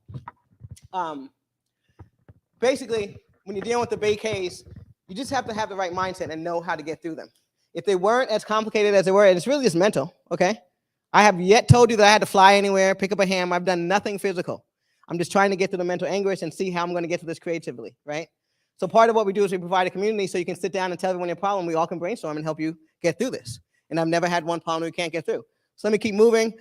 basically, when you're dealing with the BKs, you just have to have the right mindset and know how to get through them. If they weren't as complicated as they were, and it's really just mental, okay? I have yet told you that I had to fly anywhere, pick up a hammer. I've done nothing physical. I'm just trying to get to the mental anguish and see how I'm going to get to this creatively, right? So part of what we do is we provide a community so you can sit down and tell everyone your problem. We all can brainstorm and help you get through this. And I've never had one problem we can't get through. So let me keep moving.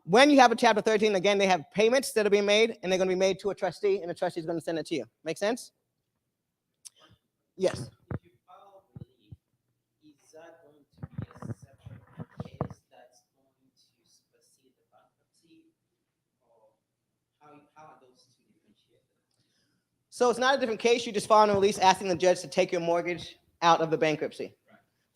When you have a Chapter 13, again, they have payments that are being made, and they're going to be made to a trustee, and the trustee is going to send it to you. Make sense? Yes. If you file relief, is that going to be a separate case that's going to supersede the bankruptcy, or how are those two differentiated? So it's not a different case. You just file a release asking the judge to take your mortgage out of the bankruptcy.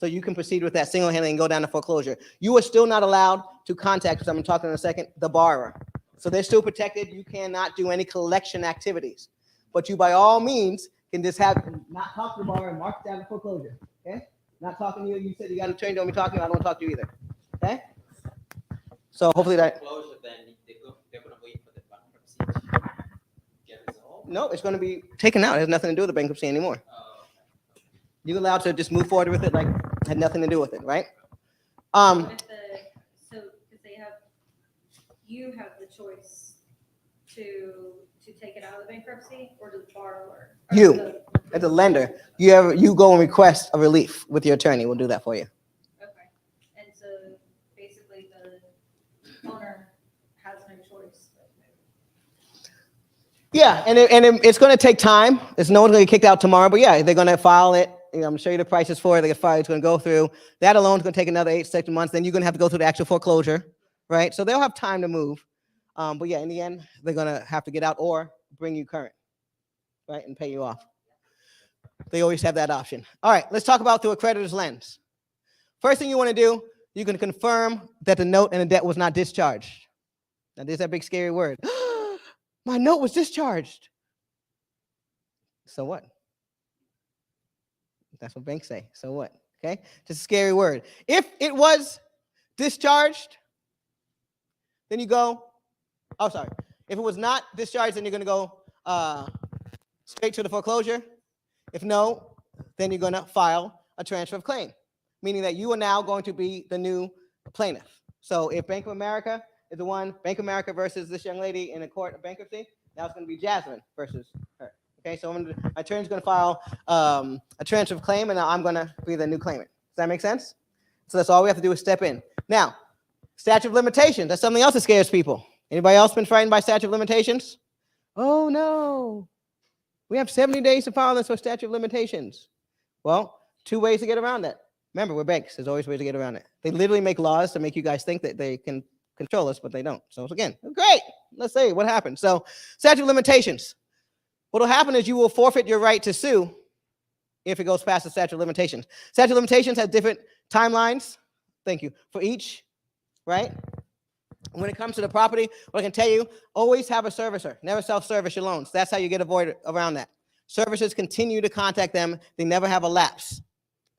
So you can proceed with that single-handedly and go down to foreclosure. You are still not allowed to contact, because I'm going to talk in a second, the borrower. So they're still protected. You cannot do any collection activities. But you, by all means, can just not talk to the borrower and mark it down to foreclosure. Okay? Not talking to you. You said you got an attorney, don't be talking. I don't want to talk to you either. Okay? So hopefully that. Foreclosure, then they're going to wait for the bankruptcy to get resolved? No, it's going to be taken out. It has nothing to do with the bankruptcy anymore. You're allowed to just move forward with it like it had nothing to do with it, right? Because you have the choice to take it out of the bankruptcy, or does the borrower? You, as a lender, you go and request a relief with your attorney. We'll do that for you. Okay, and so basically the owner has no choice. Yeah, and it's going to take time. There's no one's going to get kicked out tomorrow, but yeah, they're going to file it. I'm going to show you the prices for it. They get filed. It's going to go through. That alone is going to take another 8 to 6 months. Then you're going to have to go through the actual foreclosure, right? So they'll have time to move. But yeah, in the end, they're going to have to get out or bring you current, right, and pay you off. They always have that option. All right, let's talk about through a creditor's lens. First thing you want to do, you can confirm that the note and the debt was not discharged. Now, there's that big scary word. My note was discharged. So what? That's what banks say. So what? Okay? Just a scary word. If it was discharged, then you go, oh, sorry. If it was not discharged, then you're going to go straight to the foreclosure. If no, then you're going to file a transfer of claim. meaning that you are now going to be the new plaintiff. So if Bank of America is the one, Bank of America versus this young lady in a court of bankruptcy, now it's going to be Jasmine versus her. Okay, so my attorney's going to file a transfer of claim, and now I'm going to be the new claimant. Does that make sense? So that's all we have to do is step in. Now, statute of limitations. That's something else that scares people. Anybody else been frightened by statute of limitations? Oh, no. We have 70 days to file this for statute of limitations. Well, 2 ways to get around that. Remember, we're banks. There's always ways to get around it. They literally make laws to make you guys think that they can control us, but they don't. So again, great. Let's see what happens. So statute of limitations. What will happen is you will forfeit your right to sue if it goes past the statute of limitations. Statute of limitations has different timelines. Thank you. For each, right? When it comes to the property, what I can tell you, always have a servicer. Never self-service your loans. That's how you get avoided around that. Servicers continue to contact them. They never have a lapse.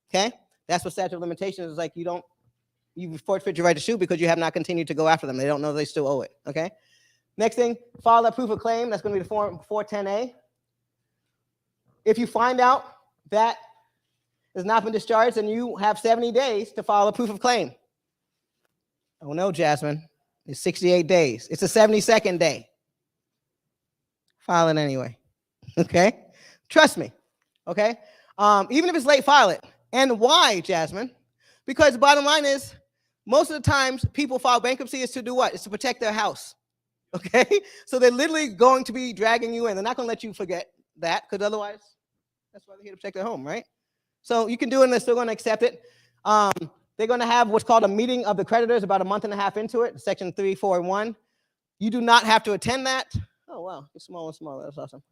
Okay? That's what statute of limitations is like. You forfeit your right to sue because you have not continued to go after them. They don't know they still owe it. Okay? Next thing, file a proof of claim. That's going to be the form 410A. If you find out that has not been discharged, then you have 70 days to file a proof of claim. Oh no, Jasmine. It's 68 days. It's a 72nd day. File it anyway. Okay? Trust me. Okay? Even if it's late, file it. And why, Jasmine? Because the bottom line is, most of the times people file bankruptcy is to do what? It's to protect their house. Okay? So they're literally going to be dragging you in. They're not going to let you forget that, because otherwise, that's why they're here to protect their home, right? So you can do it and they're still going to accept it. They're going to have what's called a meeting of the creditors about a month and a half into it, section 341. You do not have to attend that. Oh, wow. It's smaller and smaller. That's awesome.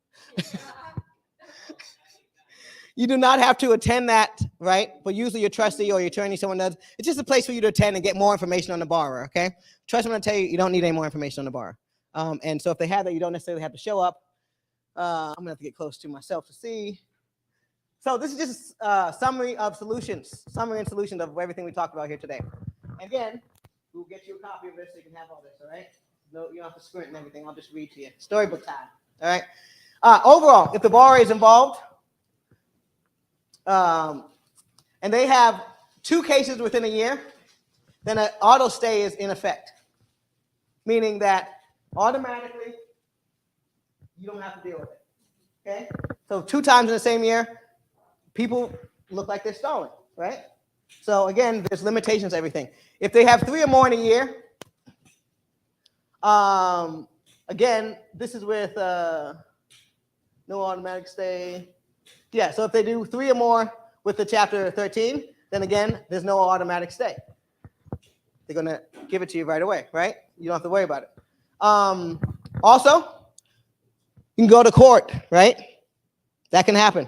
You do not have to attend that, right? But usually your trustee or your attorney, someone does. It's just a place for you to attend and get more information on the borrower, okay? Trust me when I tell you, you don't need any more information on the borrower. And so if they have that, you don't necessarily have to show up. I'm going to have to get close to myself to see. So this is just a summary and solutions of everything we talked about here today. And again, we'll get you a copy of this so you can have all this, all right? No, you don't have to squint and everything. I'll just read to you. Storybook time, all right? Overall, if the borrower is involved, and they have 2 cases within a year, then an auto stay is in effect, meaning that automatically you don't have to deal with it, okay? So 2 times in the same year, people look like they're stalling, right? So again, there's limitations to everything. If they have 3 or more in a year, again, this is with no automatic stay. Yeah, so if they do 3 or more with the chapter 13, then again, there's no automatic stay. They're going to give it to you right away, right? You don't have to worry about it. Also, you can go to court, right? That can happen,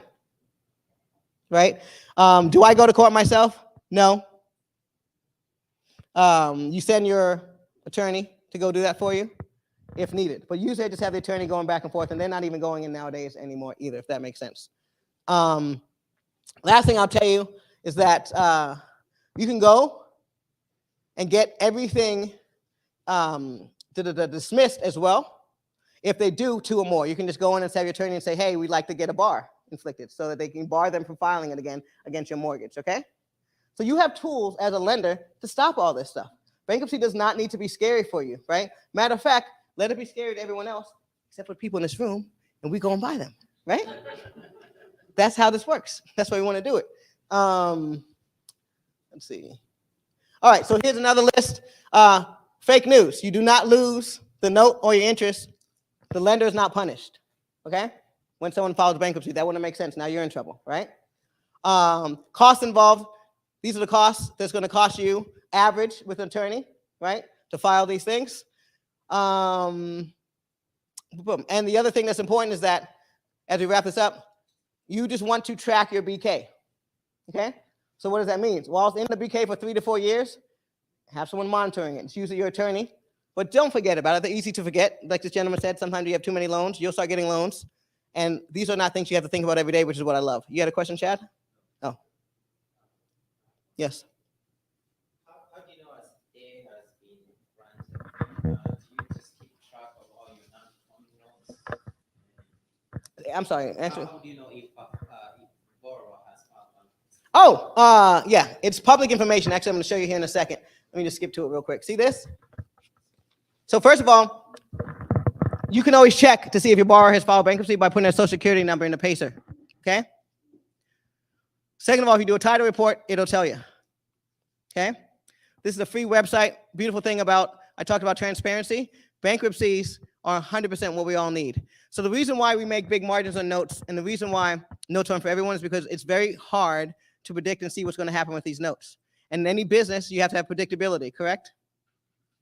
right? Do I go to court myself? No. You send your attorney to go do that for you if needed. But usually I just have the attorney going back and forth, and they're not even going in nowadays anymore either, if that makes sense. Last thing I'll tell you is that you can go and get everything dismissed as well. If they do 2 or more, you can just go in and have your attorney and say, hey, we'd like to get a bar inflicted so that they can bar them from filing it again against your mortgage, okay? So you have tools as a lender to stop all this stuff. Bankruptcy does not need to be scary for you, right? Matter of fact, let it be scary to everyone else, except for people in this room, and we go and buy them, right? That's how this works. That's why we want to do it. Let's see. All right, so here's another list. Fake news. You do not lose the note or your interest. The lender is not punished, okay? When someone files bankruptcy, that wouldn't make sense. Now you're in trouble, right? Costs involved. These are the costs that's going to cost you average with an attorney, right, to file these things. And the other thing that's important is that, as we wrap this up, you just want to track your BK, okay? So what does that mean? While it's in the BK for 3 to 4 years, have someone monitoring it. It's usually your attorney. But don't forget about it. They're easy to forget. Like this gentleman said, sometimes you have too many loans. You'll start getting loans. And these are not things you have to think about every day, which is what I love. You had a question, Chad? Oh. Yes. How do you know as day has been granted? Do you just keep track of all your non-performing loans? I'm sorry. Answer. How do you know if borrower has filed bankruptcy? Oh, yeah, it's public information. Actually, I'm going to show you here in a second. Let me just skip to it real quick. See this? So first of all, you can always check to see if your borrower has filed bankruptcy by putting their social security number in the PACER, okay? Second of all, if you do a title report, it'll tell you, okay? This is a free website. Beautiful thing about, I talked about transparency. Bankruptcies are 100% what we all need. So the reason why we make big margins on notes, and the reason why notes aren't for everyone, is because it's very hard to predict and see what's going to happen with these notes. And in any business, you have to have predictability, correct?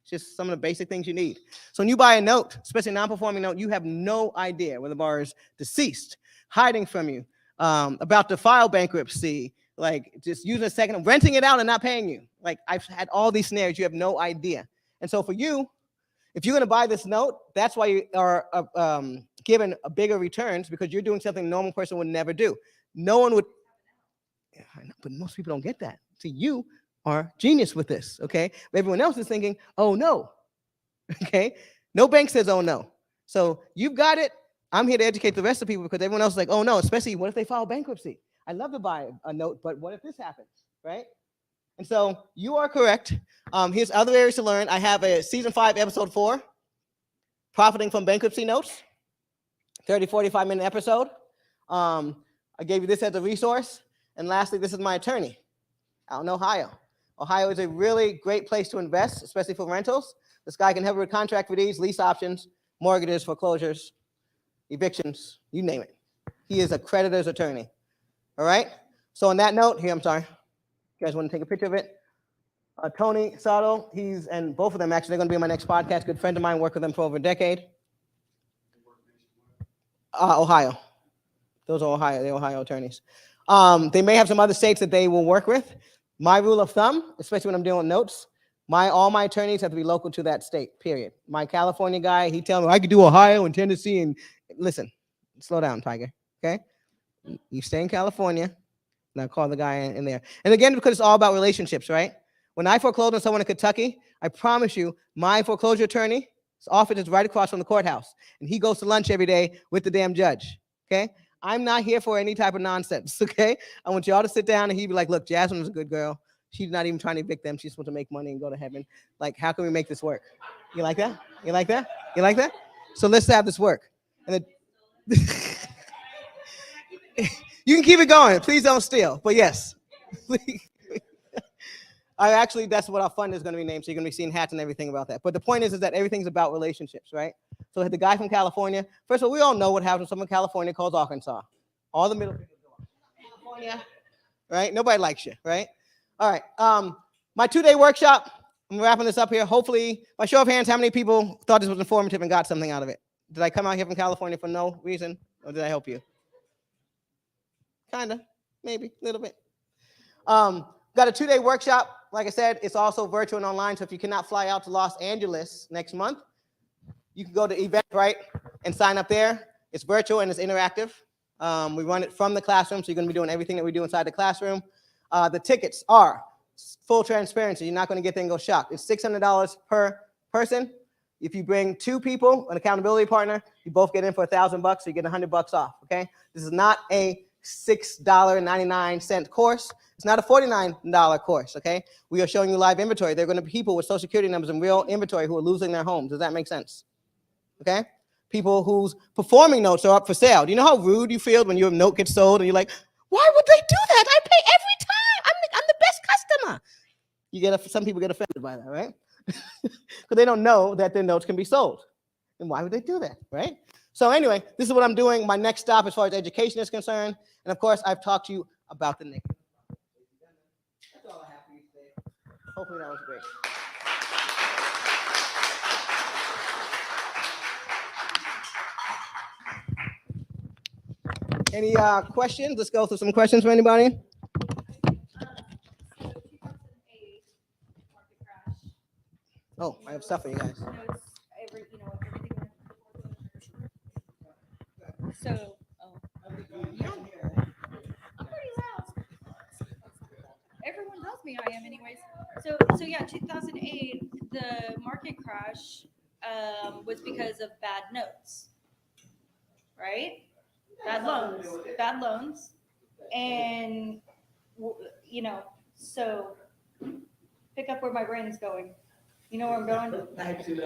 It's just some of the basic things you need. So when you buy a note, especially a non-performing note, you have no idea whether the borrower is deceased, hiding from you, about to file bankruptcy, like just using a second, renting it out and not paying you. Like I've had all these scenarios, you have no idea. And so for you, if you're going to buy this note, that's why you are given a bigger returns, because you're doing something a normal person would never do. No one would, yeah, I know, but most people don't get that. See, you are genius with this, okay? But everyone else is thinking, oh no, okay? No bank says, oh no. So you've got it. I'm here to educate the rest of the people, because everyone else is like, oh no, especially what if they file bankruptcy? I'd love to buy a note, but what if this happens, right? And so you are correct. Here's other areas to learn. I have a season 5, episode 4, profiting from bankruptcy notes, 30, 45-minute episode. I gave you this as a resource. And lastly, this is my attorney out in Ohio. Ohio is a really great place to invest, especially for rentals. This guy can help you with contract for these, lease options, mortgages, foreclosures, evictions, you name it. He is a creditor's attorney. All right? So on that note, here, I'm sorry. You guys want to take a picture of it? Tony Sato, and both of them actually, they're going to be on my next podcast. Good friend of mine, worked with them for over a decade. Ohio. Those are Ohio, they're Ohio attorneys. They may have some other states that they will work with. My rule of thumb, especially when I'm doing notes, all my attorneys have to be local to that state, period. My California guy, he tells me I could do Ohio and Tennessee, and listen, slow down, Tiger, okay? You stay in California, and I call the guy in there. And again, because it's all about relationships, right? When I foreclose on someone in Kentucky, I promise you, my foreclosure attorney's office is right across from the courthouse, and he goes to lunch every day with the damn judge, okay? I'm not here for any type of nonsense, okay? I want y'all to sit down, and he'd be like, look, Jasmine was a good girl. She's not even trying to evict them. She's supposed to make money and go to heaven. Like, how can we make this work? You like that? You like that? You like that? So let's have this work. And you can keep it going. Please don't steal. But yes. That's what our fund is going to be named. So you're going to be seeing hats and everything about that. But the point is that everything's about relationships, right? So the guy from California, first of all, we all know what happens when someone in California calls Arkansas. All the middle people go, California, right? Nobody likes you, right? All right. My 2-day workshop, I'm wrapping this up here. Hopefully, by show of hands, how many people thought this was informative and got something out of it? Did I come out here from California for no reason, or did I help you? Kind of, maybe, a little bit. Got a 2-day workshop. Like I said, it's also virtual and online, so if you cannot fly out to Los Angeles next month, you can go to Eventbrite and sign up there. It's virtual and it's interactive. We run it from the classroom, so you're going to be doing everything that we do inside the classroom. The tickets are full transparency. You're not going to get there and go shocked. It's $600 per person. If you bring 2 people, an accountability partner, you both get in for $1,000, so you get $100 off, okay? This is not a $6.99 course. It's not a $49 course, okay? We are showing you live inventory. There are going to be people with social security numbers and real inventory who are losing their homes. Does that make sense? Okay? People whose performing notes are up for sale. Do you know how rude you feel when your note gets sold and you're like, why would they do that? I pay every time. I'm the best customer. Some people get offended by that, right? Because they don't know that their notes can be sold. And why would they do that, right? So anyway, this is what I'm doing. My next stop as far as education is concerned. And of course, I've talked to you about the negative. That's all I have for you today. Hopefully that was great. Any questions? Let's go through some questions for anybody. So 2008 market crash. Oh, I have stuff for you guys. Notes, everything went into foreclosure. So, I'm pretty loud. Everyone tells me I am, anyways. So yeah, 2008, the market crash was because of bad notes, right? Bad loans, and you know, so pick up where my brain's going. You know where I'm going?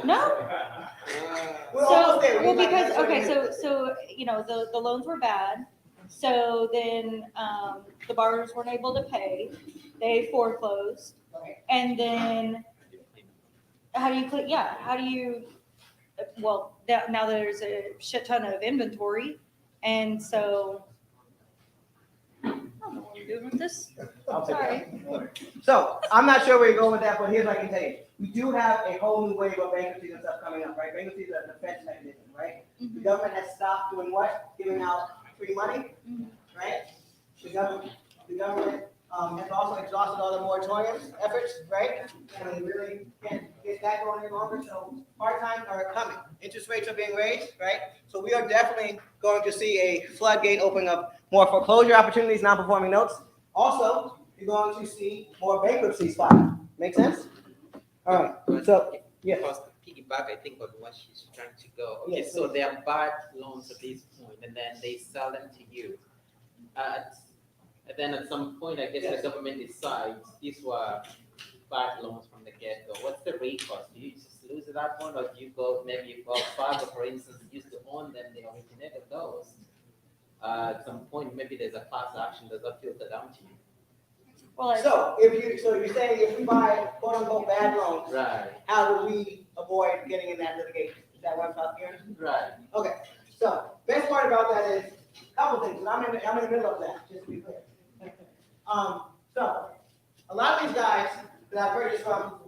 No? We're So, almost there. well, We like- because, that's what okay, we do. so, you know, the loans were bad. So then, the borrowers weren't able to pay. They foreclosed. Okay. And then, how do you, how do you, well, now there's a shit ton of inventory. And so, I don't know what I'm doing with this. I'll take Sorry. it. So I'm not sure where you're going with that, but here's what I can tell you. We do have a whole new wave of bankruptcies and stuff coming up, right? Bankruptcy is a defense mechanism, right? The government has stopped doing what? Giving out free money, right? The government has also exhausted all the moratoriums efforts, right? And we really can't get that going any longer, so hard times are coming. Interest rates are being raised, right? So we are definitely going to see a floodgate opening up more foreclosure opportunities, non-performing notes. Also, you're going to see more bankruptcies filed. Make sense? All right, so, yeah. Because to piggyback, I think, on what she's trying to go. Okay, Yes, so they are bad loans at this point, and then they sell them to you. And then at some point, I guess Yes. the government decides these were bad loans from the get-go. What's the recourse? Do you just lose at that point, or do you go maybe, well, Fargo, for instance, used to own them, they originated those. At some point, maybe there's a class action that does filter down to you. Well, So you're saying if we buy quote unquote bad loans, Right, how do we avoid getting in that litigation? Is that what I'm talking here? right. Okay, so best part about that is a couple things, and I'm in the middle of that, just to be clear. So a lot of these guys that I purchased from,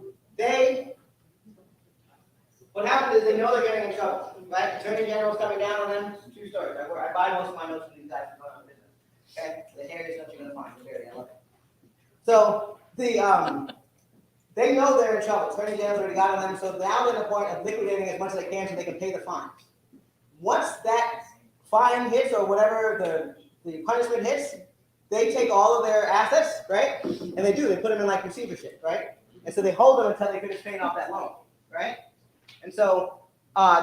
what happens is they know they're getting in trouble, right? Attorney General's coming down on them. True story. I buy most of my notes from these guys who go on business. Okay, the hairiest notes you're gonna find. I love it. So they know they're in trouble. Attorney General's already got on them, so now they're at the point of liquidating as much as they can so they can pay the fine. Once that fine hits or whatever the punishment hits, they take all of their assets, right? And they put them in like receivership, right? And so they hold them until they finish paying off that loan, right? And so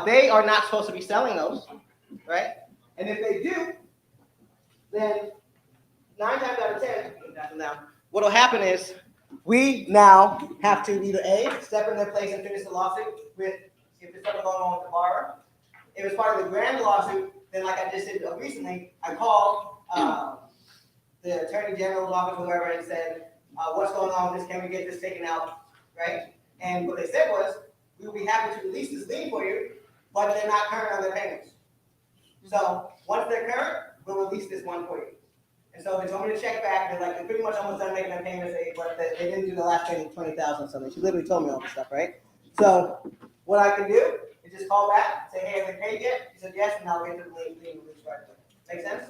they are not supposed to be selling those, right? And if they do, then 9 times out of 10, what will happen is we now have to either A, step in their place and finish the lawsuit if there's something going on with the borrower. If it's part of the grand lawsuit, then like I just did recently, I called the Attorney General's office or whoever and said, what's going on with this? Can we get this taken out, right? And what they said was, we will be happy to release this lien for you, but they're not current on their payments. So once they're current, we'll release this one for you. And so they told me to check back. They're pretty much almost done making their payments, but they didn't do the last payment, $20,000 something. She literally told me all this stuff, right? So what I can do is just call back, say, hey, have they paid yet? She said yes, and I'll get to the lien release right away. Make sense?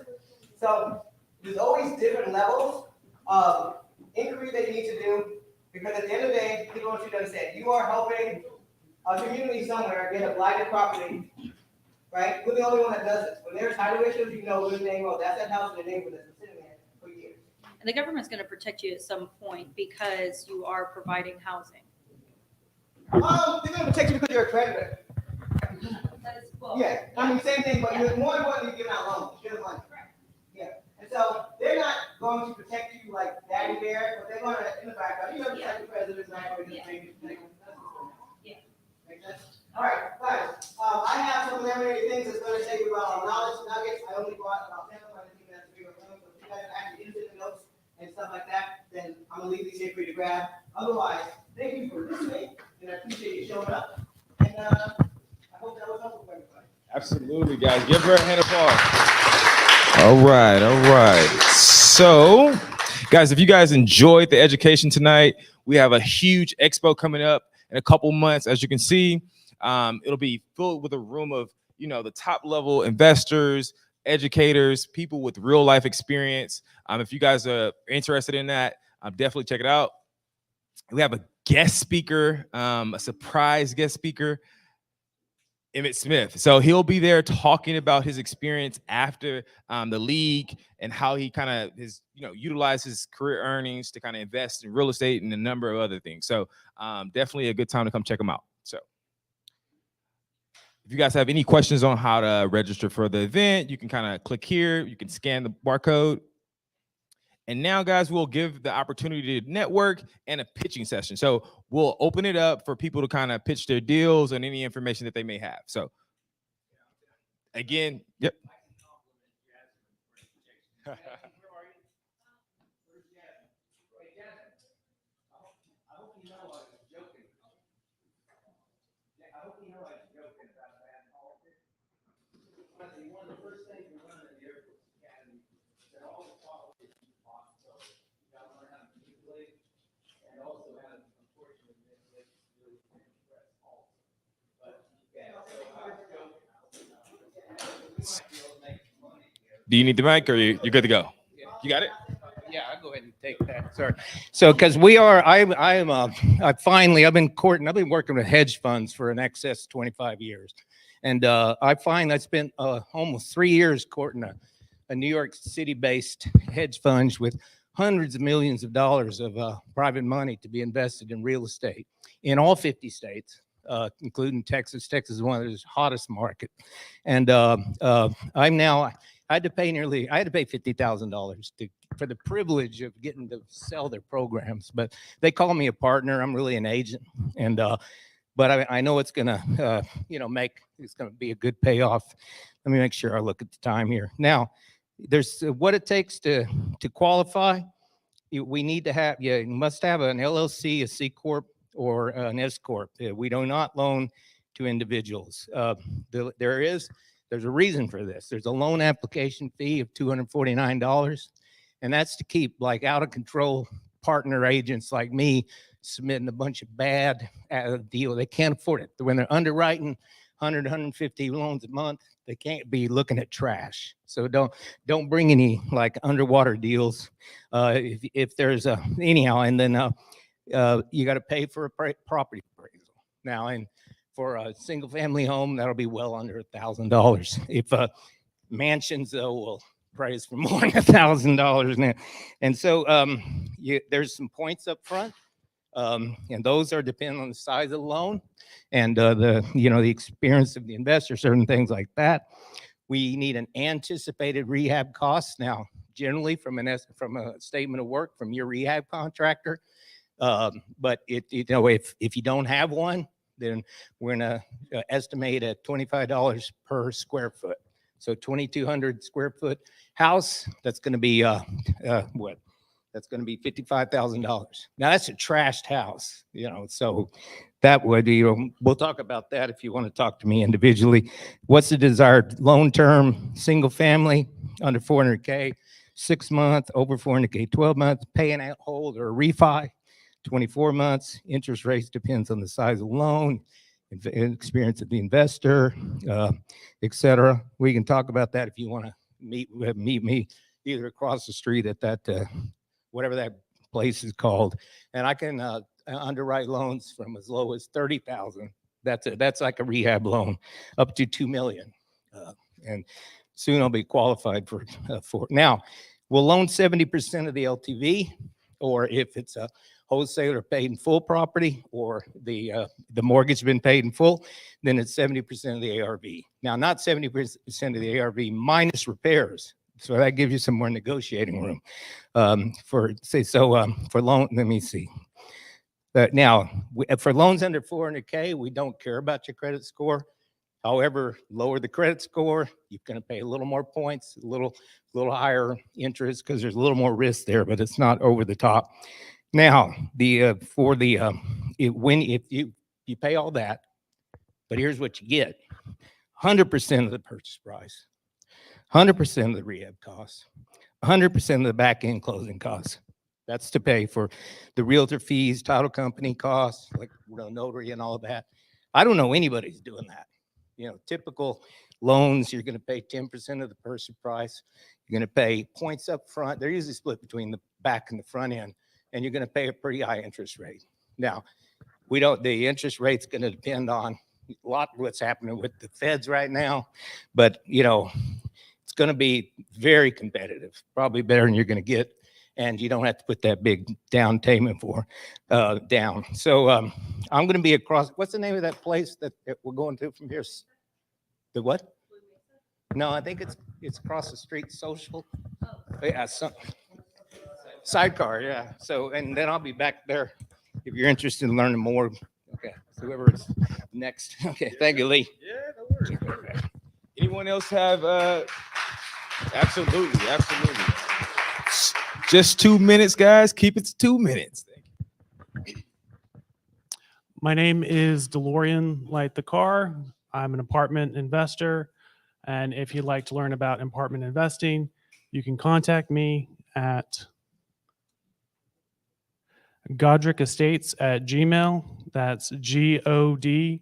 So there's always different levels of inquiry that you need to do, because at the end of the day, people want you to understand, you are helping a community somewhere get a blighted property, right? We're the only one that does this. When there's title issues, you know whose name, oh, that's that house in the neighborhood that's been sitting there for years. and the government's going to protect you at some point because you are providing housing. They're gonna protect you because you're a creditor. That is, well, Yeah, I mean, same thing, but you're more importantly, you're giving out loans, you're giving money. Yeah, and so they're not going to protect you like daddy bear, but they're gonna, in the background, you know, protect the president, right? Or just maybe protect them. Yeah. Make sense? All right, guys, I have some laminated things that's gonna take you about knowledge nuggets. I only brought about 10 of them. I didn't think that's big of a thing, but if you guys are actually interested in notes and stuff like that, then I'm gonna leave these here for you to grab. Otherwise, thank you for listening, and I appreciate you showing up. And I hope that was helpful for everybody. Absolutely, guys. Give her a hand of applause. All right, all right. So, guys, if you guys enjoyed the education tonight, we have a huge expo coming up in a couple months. As you can see, it'll be filled with a room of, the top level investors, educators, people with real life experience. If you guys are interested in that, definitely check it out. We have a guest speaker, a surprise guest speaker, Emmett Smith. So he'll be there talking about his experience after the league and how he kind of utilized his career earnings to kind of invest in real estate and a number of other things. So definitely a good time to come check him out. So if you guys have any questions on how to register for the event, you can kind of click here. You can scan the barcode. And now, guys, we'll give the opportunity to network and a pitching session. So we'll open it up for people to kind of pitch their deals and any information that they may have. So again, yep. One of the first things we learned in the Air Force Academy is that all the qualities of possibility. You got to learn how to manipulate and also how to, unfortunately, manipulate really express also. But yeah, so I was joking. Do you need the mic or you're good to go? You got it? Yeah, I'll go ahead and take that, sir. So, because I've been courting, I've been working with hedge funds for an excess of 25 years. And I spent almost 3 years courting a New York City-based hedge fund with hundreds of millions of dollars of private money to be invested in real estate in all 50 states, including Texas. Texas is one of the hottest markets. And I had to pay $50,000 for the privilege of getting to sell their programs. But they call me a partner. I'm really an agent. And but I know it's gonna it's gonna be a good payoff. Let me make sure I look at the time here. Now, there's what it takes to qualify. We need to have, you must have an LLC, a C Corp, or an S Corp. We do not loan to individuals. There's a reason for this. There's a loan application fee of $249, and that's to keep like out of control partner agents like me submitting a bunch of bad deal. They can't afford it. When they're underwriting 100, 150 loans a month, they can't be looking at trash. So don't bring any like underwater deals. If there's anyhow, and then you got to pay for a property appraisal. Now, and for a single family home, that'll be well under $1,000. If mansions though will price for more than $1,000 now. And so there's some points up front. And those are dependent on the size of the loan and the experience of the investor, certain things like that. We need an anticipated rehab cost. Now, generally from a statement of work from your rehab contractor. But if you don't have one, then we're gonna estimate at $25 per square foot. So 2,200 square foot house, that's gonna be what? That's going to be $55,000. Now that's a trashed house, so that would be, we'll talk about that if you want to talk to me individually. What's the desired loan term? Single family, under 400K, 6 months, over 400K, 12 months, pay and hold or refi, 24 months. Interest rates depends on the size of the loan, experience of the investor, etc. We can talk about that if you want to meet me either across the street at that whatever that place is called, and I can underwrite loans from as low as $30,000. That's like a rehab loan, up to $2 million, and soon I'll be qualified for. Now, we'll loan 70% of the LTV, or if it's a wholesaler paid in full property, or the mortgage has been paid in full, then it's 70% of the ARV. Now, not 70% of the ARV minus repairs. So that gives you some more negotiating room for loan. Let me see. Now, for loans under 400K, we don't care about your credit score. However, lower the credit score, you're going to pay a little more points, a little higher interest because there's a little more risk there, but it's not over the top. Now, if you pay all that, but here's what you get: 100% of the purchase price. 100% of the rehab costs, 100% of the back-end closing costs. That's to pay for the realtor fees, title company costs, like notary and all of that. I don't know anybody's doing that. Typical loans, you're going to pay 10% of the purchase price. You're going to pay points up front. They're usually split between the back and the front end, and you're going to pay a pretty high interest rate. Now, the interest rate's going to depend on a lot of what's happening with the feds right now, but it's going to be very competitive, probably better than you're going to get, and you don't have to put that big down payment down. So I'm going to be across. What's the name of that place that we're going to from here? The what? No, I think it's across the street. Social. Yeah, Sidecar, yeah. So, and then I'll be back there if you're interested in learning more. Okay, so whoever is next. Okay, thank you, Lee. Yeah, no worries. No worries. Anyone else have? Absolutely, absolutely. Just 2 minutes, guys. Keep it to 2 minutes. My name is DeLorean Light the Car. I'm an apartment investor. And if you'd like to learn about apartment investing, you can contact me at godrickestates@gmail. That's GODRIC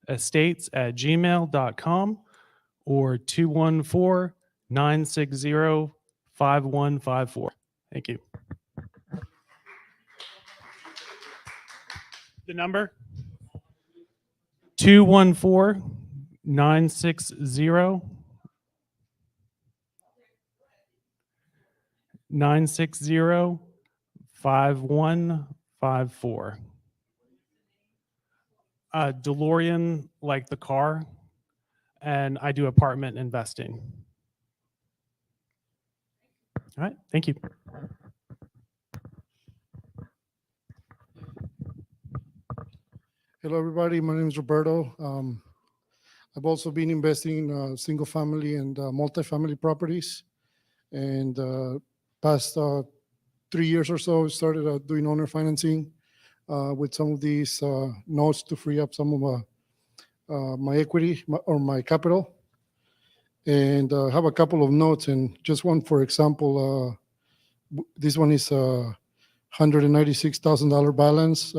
estates@gmail.com or 214-960-5154. Thank you. The number? 214-960-5154. DeLorean, like the car, and I do apartment investing. All right, thank you. Hello, everybody. My name is Roberto. I've also been investing in single family and multifamily properties. And past 3 years or so, I started doing owner financing with some of these notes to free up some of my equity or my capital. And I have a couple of notes, and just one, for example, this one is $196,000 balance.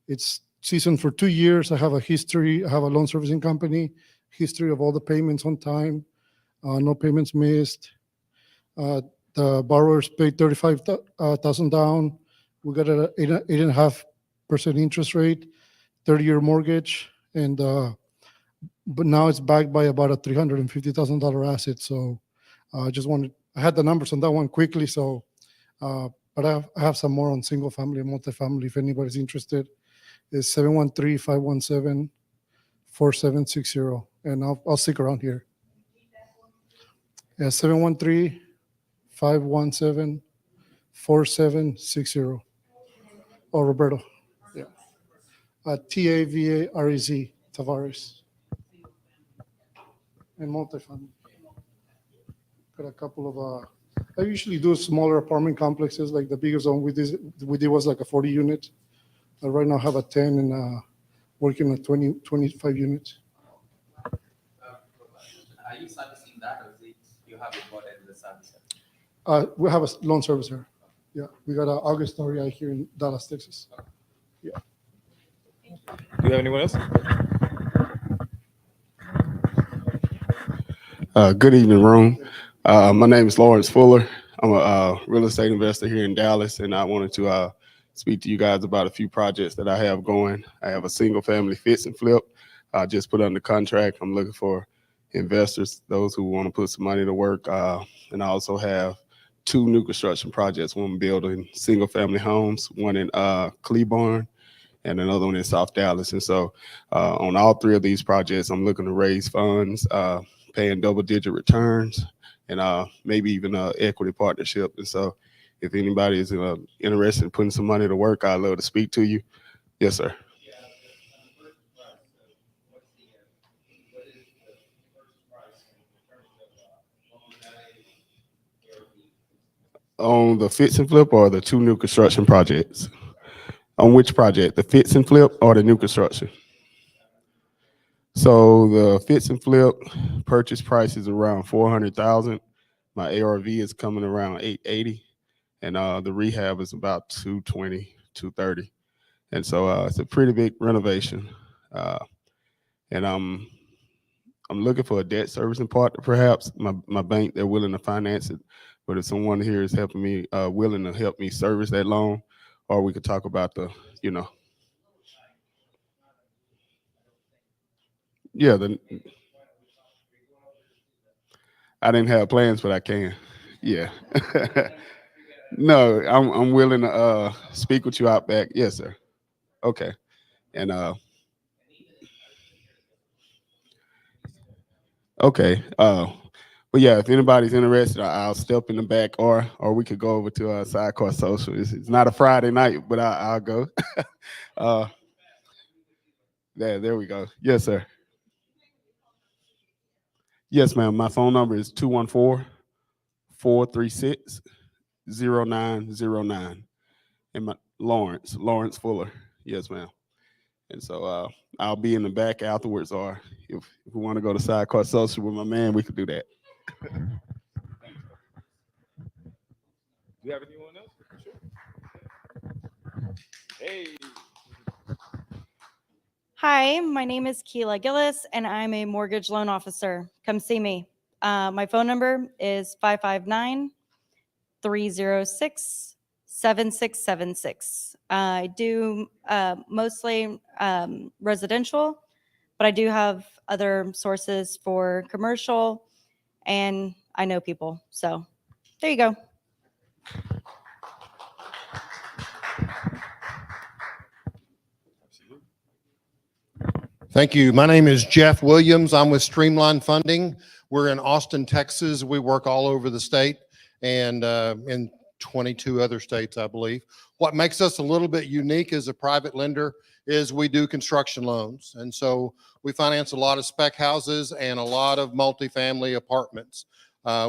It's seasoned for 2 years. I have a history. I have a loan servicing company, history of all the payments on time, no payments missed. The borrowers paid $35,000 down. We got an 8.5% interest rate, 30-year mortgage, and but now it's backed by about a $350,000 asset. So I just wanted, I had the numbers on that one quickly. So, but I have some more on single family and multifamily if anybody's interested. It's 713-517-4760. And I'll stick around here. Yeah, 713-517-4760. Oh, Roberto. Yeah. Tavarez, Tavares. And multifamily. Got a couple of, I usually do smaller apartment complexes, like the biggest one we did was like a 40 unit. I right now have a 10 and working on 25 units. Are you servicing that, or is it you have it bought as a servicer? We have a loan servicer. Yeah, we got August REI here in Dallas, Texas. Yeah. Do you have anyone else? Good evening, room. My name is Lawrence Fuller. I'm a real estate investor here in Dallas, and I wanted to speak to you guys about a few projects that I have going. I have a single family fix and flip. I just put under contract. I'm looking for investors, those who want to put some money to work. And I also have 2 new construction projects, one building single family homes, one in Cleburne and another one in South Dallas. And so on all 3 of these projects, I'm looking to raise funds, paying double-digit returns, and maybe even an equity partnership. And so if anybody is interested in putting some money to work, I'd love to speak to you. Yes, sir. On the fix and flip or the 2 new construction projects? On which project? The fix and flip or the new construction? So the fix and flip purchase price is around $400,000. My ARV is coming around $880, and the rehab is about $220, $230. And so it's a pretty big renovation. And I'm looking for a debt servicing partner, perhaps. My bank, they're willing to finance it. But if someone here is helping me, willing to help me service that loan, or we could talk about the, yeah, I didn't have plans, but I can. Yeah. No, I'm willing to speak with you out back. Yes, sir. Okay. And okay. But yeah, if anybody's interested, I'll step in the back, or we could go over to Sidecar Social. It's not a Friday night, but I'll go. There we go. Yes, sir. Yes, ma'am. My phone number is 214-436-0909. And my Lawrence Fuller. Yes, ma'am. And so I'll be in the back afterwards, or if we want to go to Sidecar Social with my man, we could do that. Do you have anyone else? Sure. Hey. Hi, my name is Keela Gillis, and I'm a mortgage loan officer. Come see me. My phone number is 559-306-7676. I do mostly residential, but I do have other sources for commercial, and I know people. So there you go. Thank you. My name is Jeff Williams. I'm with Streamline Funding. We're in Austin, Texas. We work all over the state and in 22 other states, I believe. What makes us a little bit unique as a private lender is we do construction loans. And so we finance a lot of spec houses and a lot of multifamily apartments.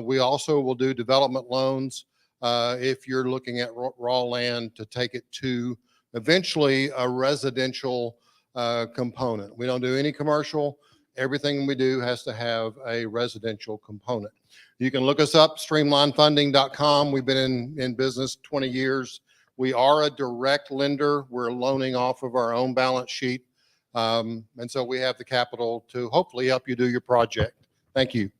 We also will do development loans if you're looking at raw land to take it to eventually a residential component. We don't do any commercial. Everything we do has to have a residential component. You can look us up, streamlinefunding.com. We've been in business 20 years. We are a direct lender. We're loaning off of our own balance sheet. And so we have the capital to hopefully help you do your project. Thank you.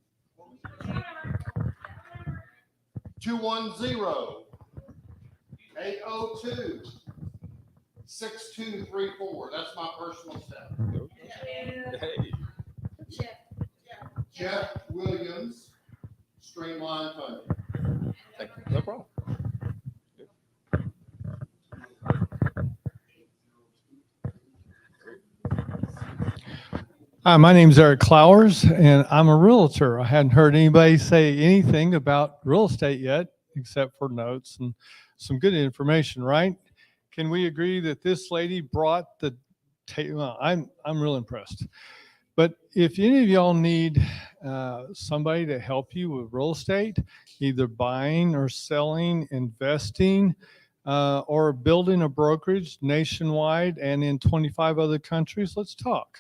210-802-6234. That's my personal cell. Jeff Williams, Streamline Funding. Thank you. No problem. Hi, my name is Eric Clowers, and I'm a realtor. I hadn't heard anybody say anything about real estate yet, except for notes and some good information, right? Can we agree that this lady brought the well, I'm real impressed. But if any of y'all need somebody to help you with real estate, either buying or selling, investing, or building a brokerage nationwide and in 25 other countries, let's talk.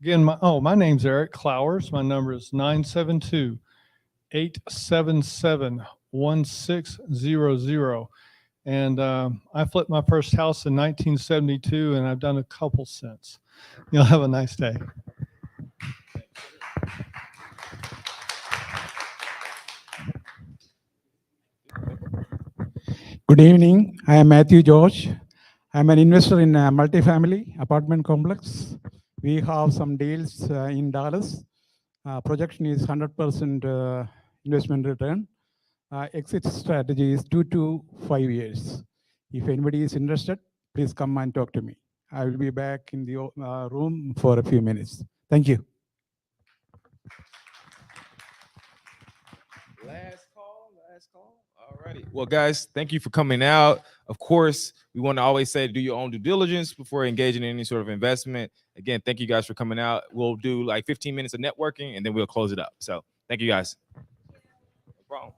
Again, my name's Eric Clowers. My number is 972-877-1600. And I flipped my first house in 1972, and I've done a couple since. You'll have a nice day. Good evening. I am Matthew George. I'm an investor in a multifamily apartment complex. We have some deals in Dallas. Projection is 100% investment return. Exit strategy is 2 to 5 years. If anybody is interested, please come and talk to me. I will be back in the room for a few minutes. Thank you. Last call. All righty. Well, guys, thank you for coming out. Of course, we want to always say do your own due diligence before engaging in any sort of investment. Again, thank you guys for coming out. We'll do like 15 minutes of networking, and then we'll close it up. So thank you guys. No problem.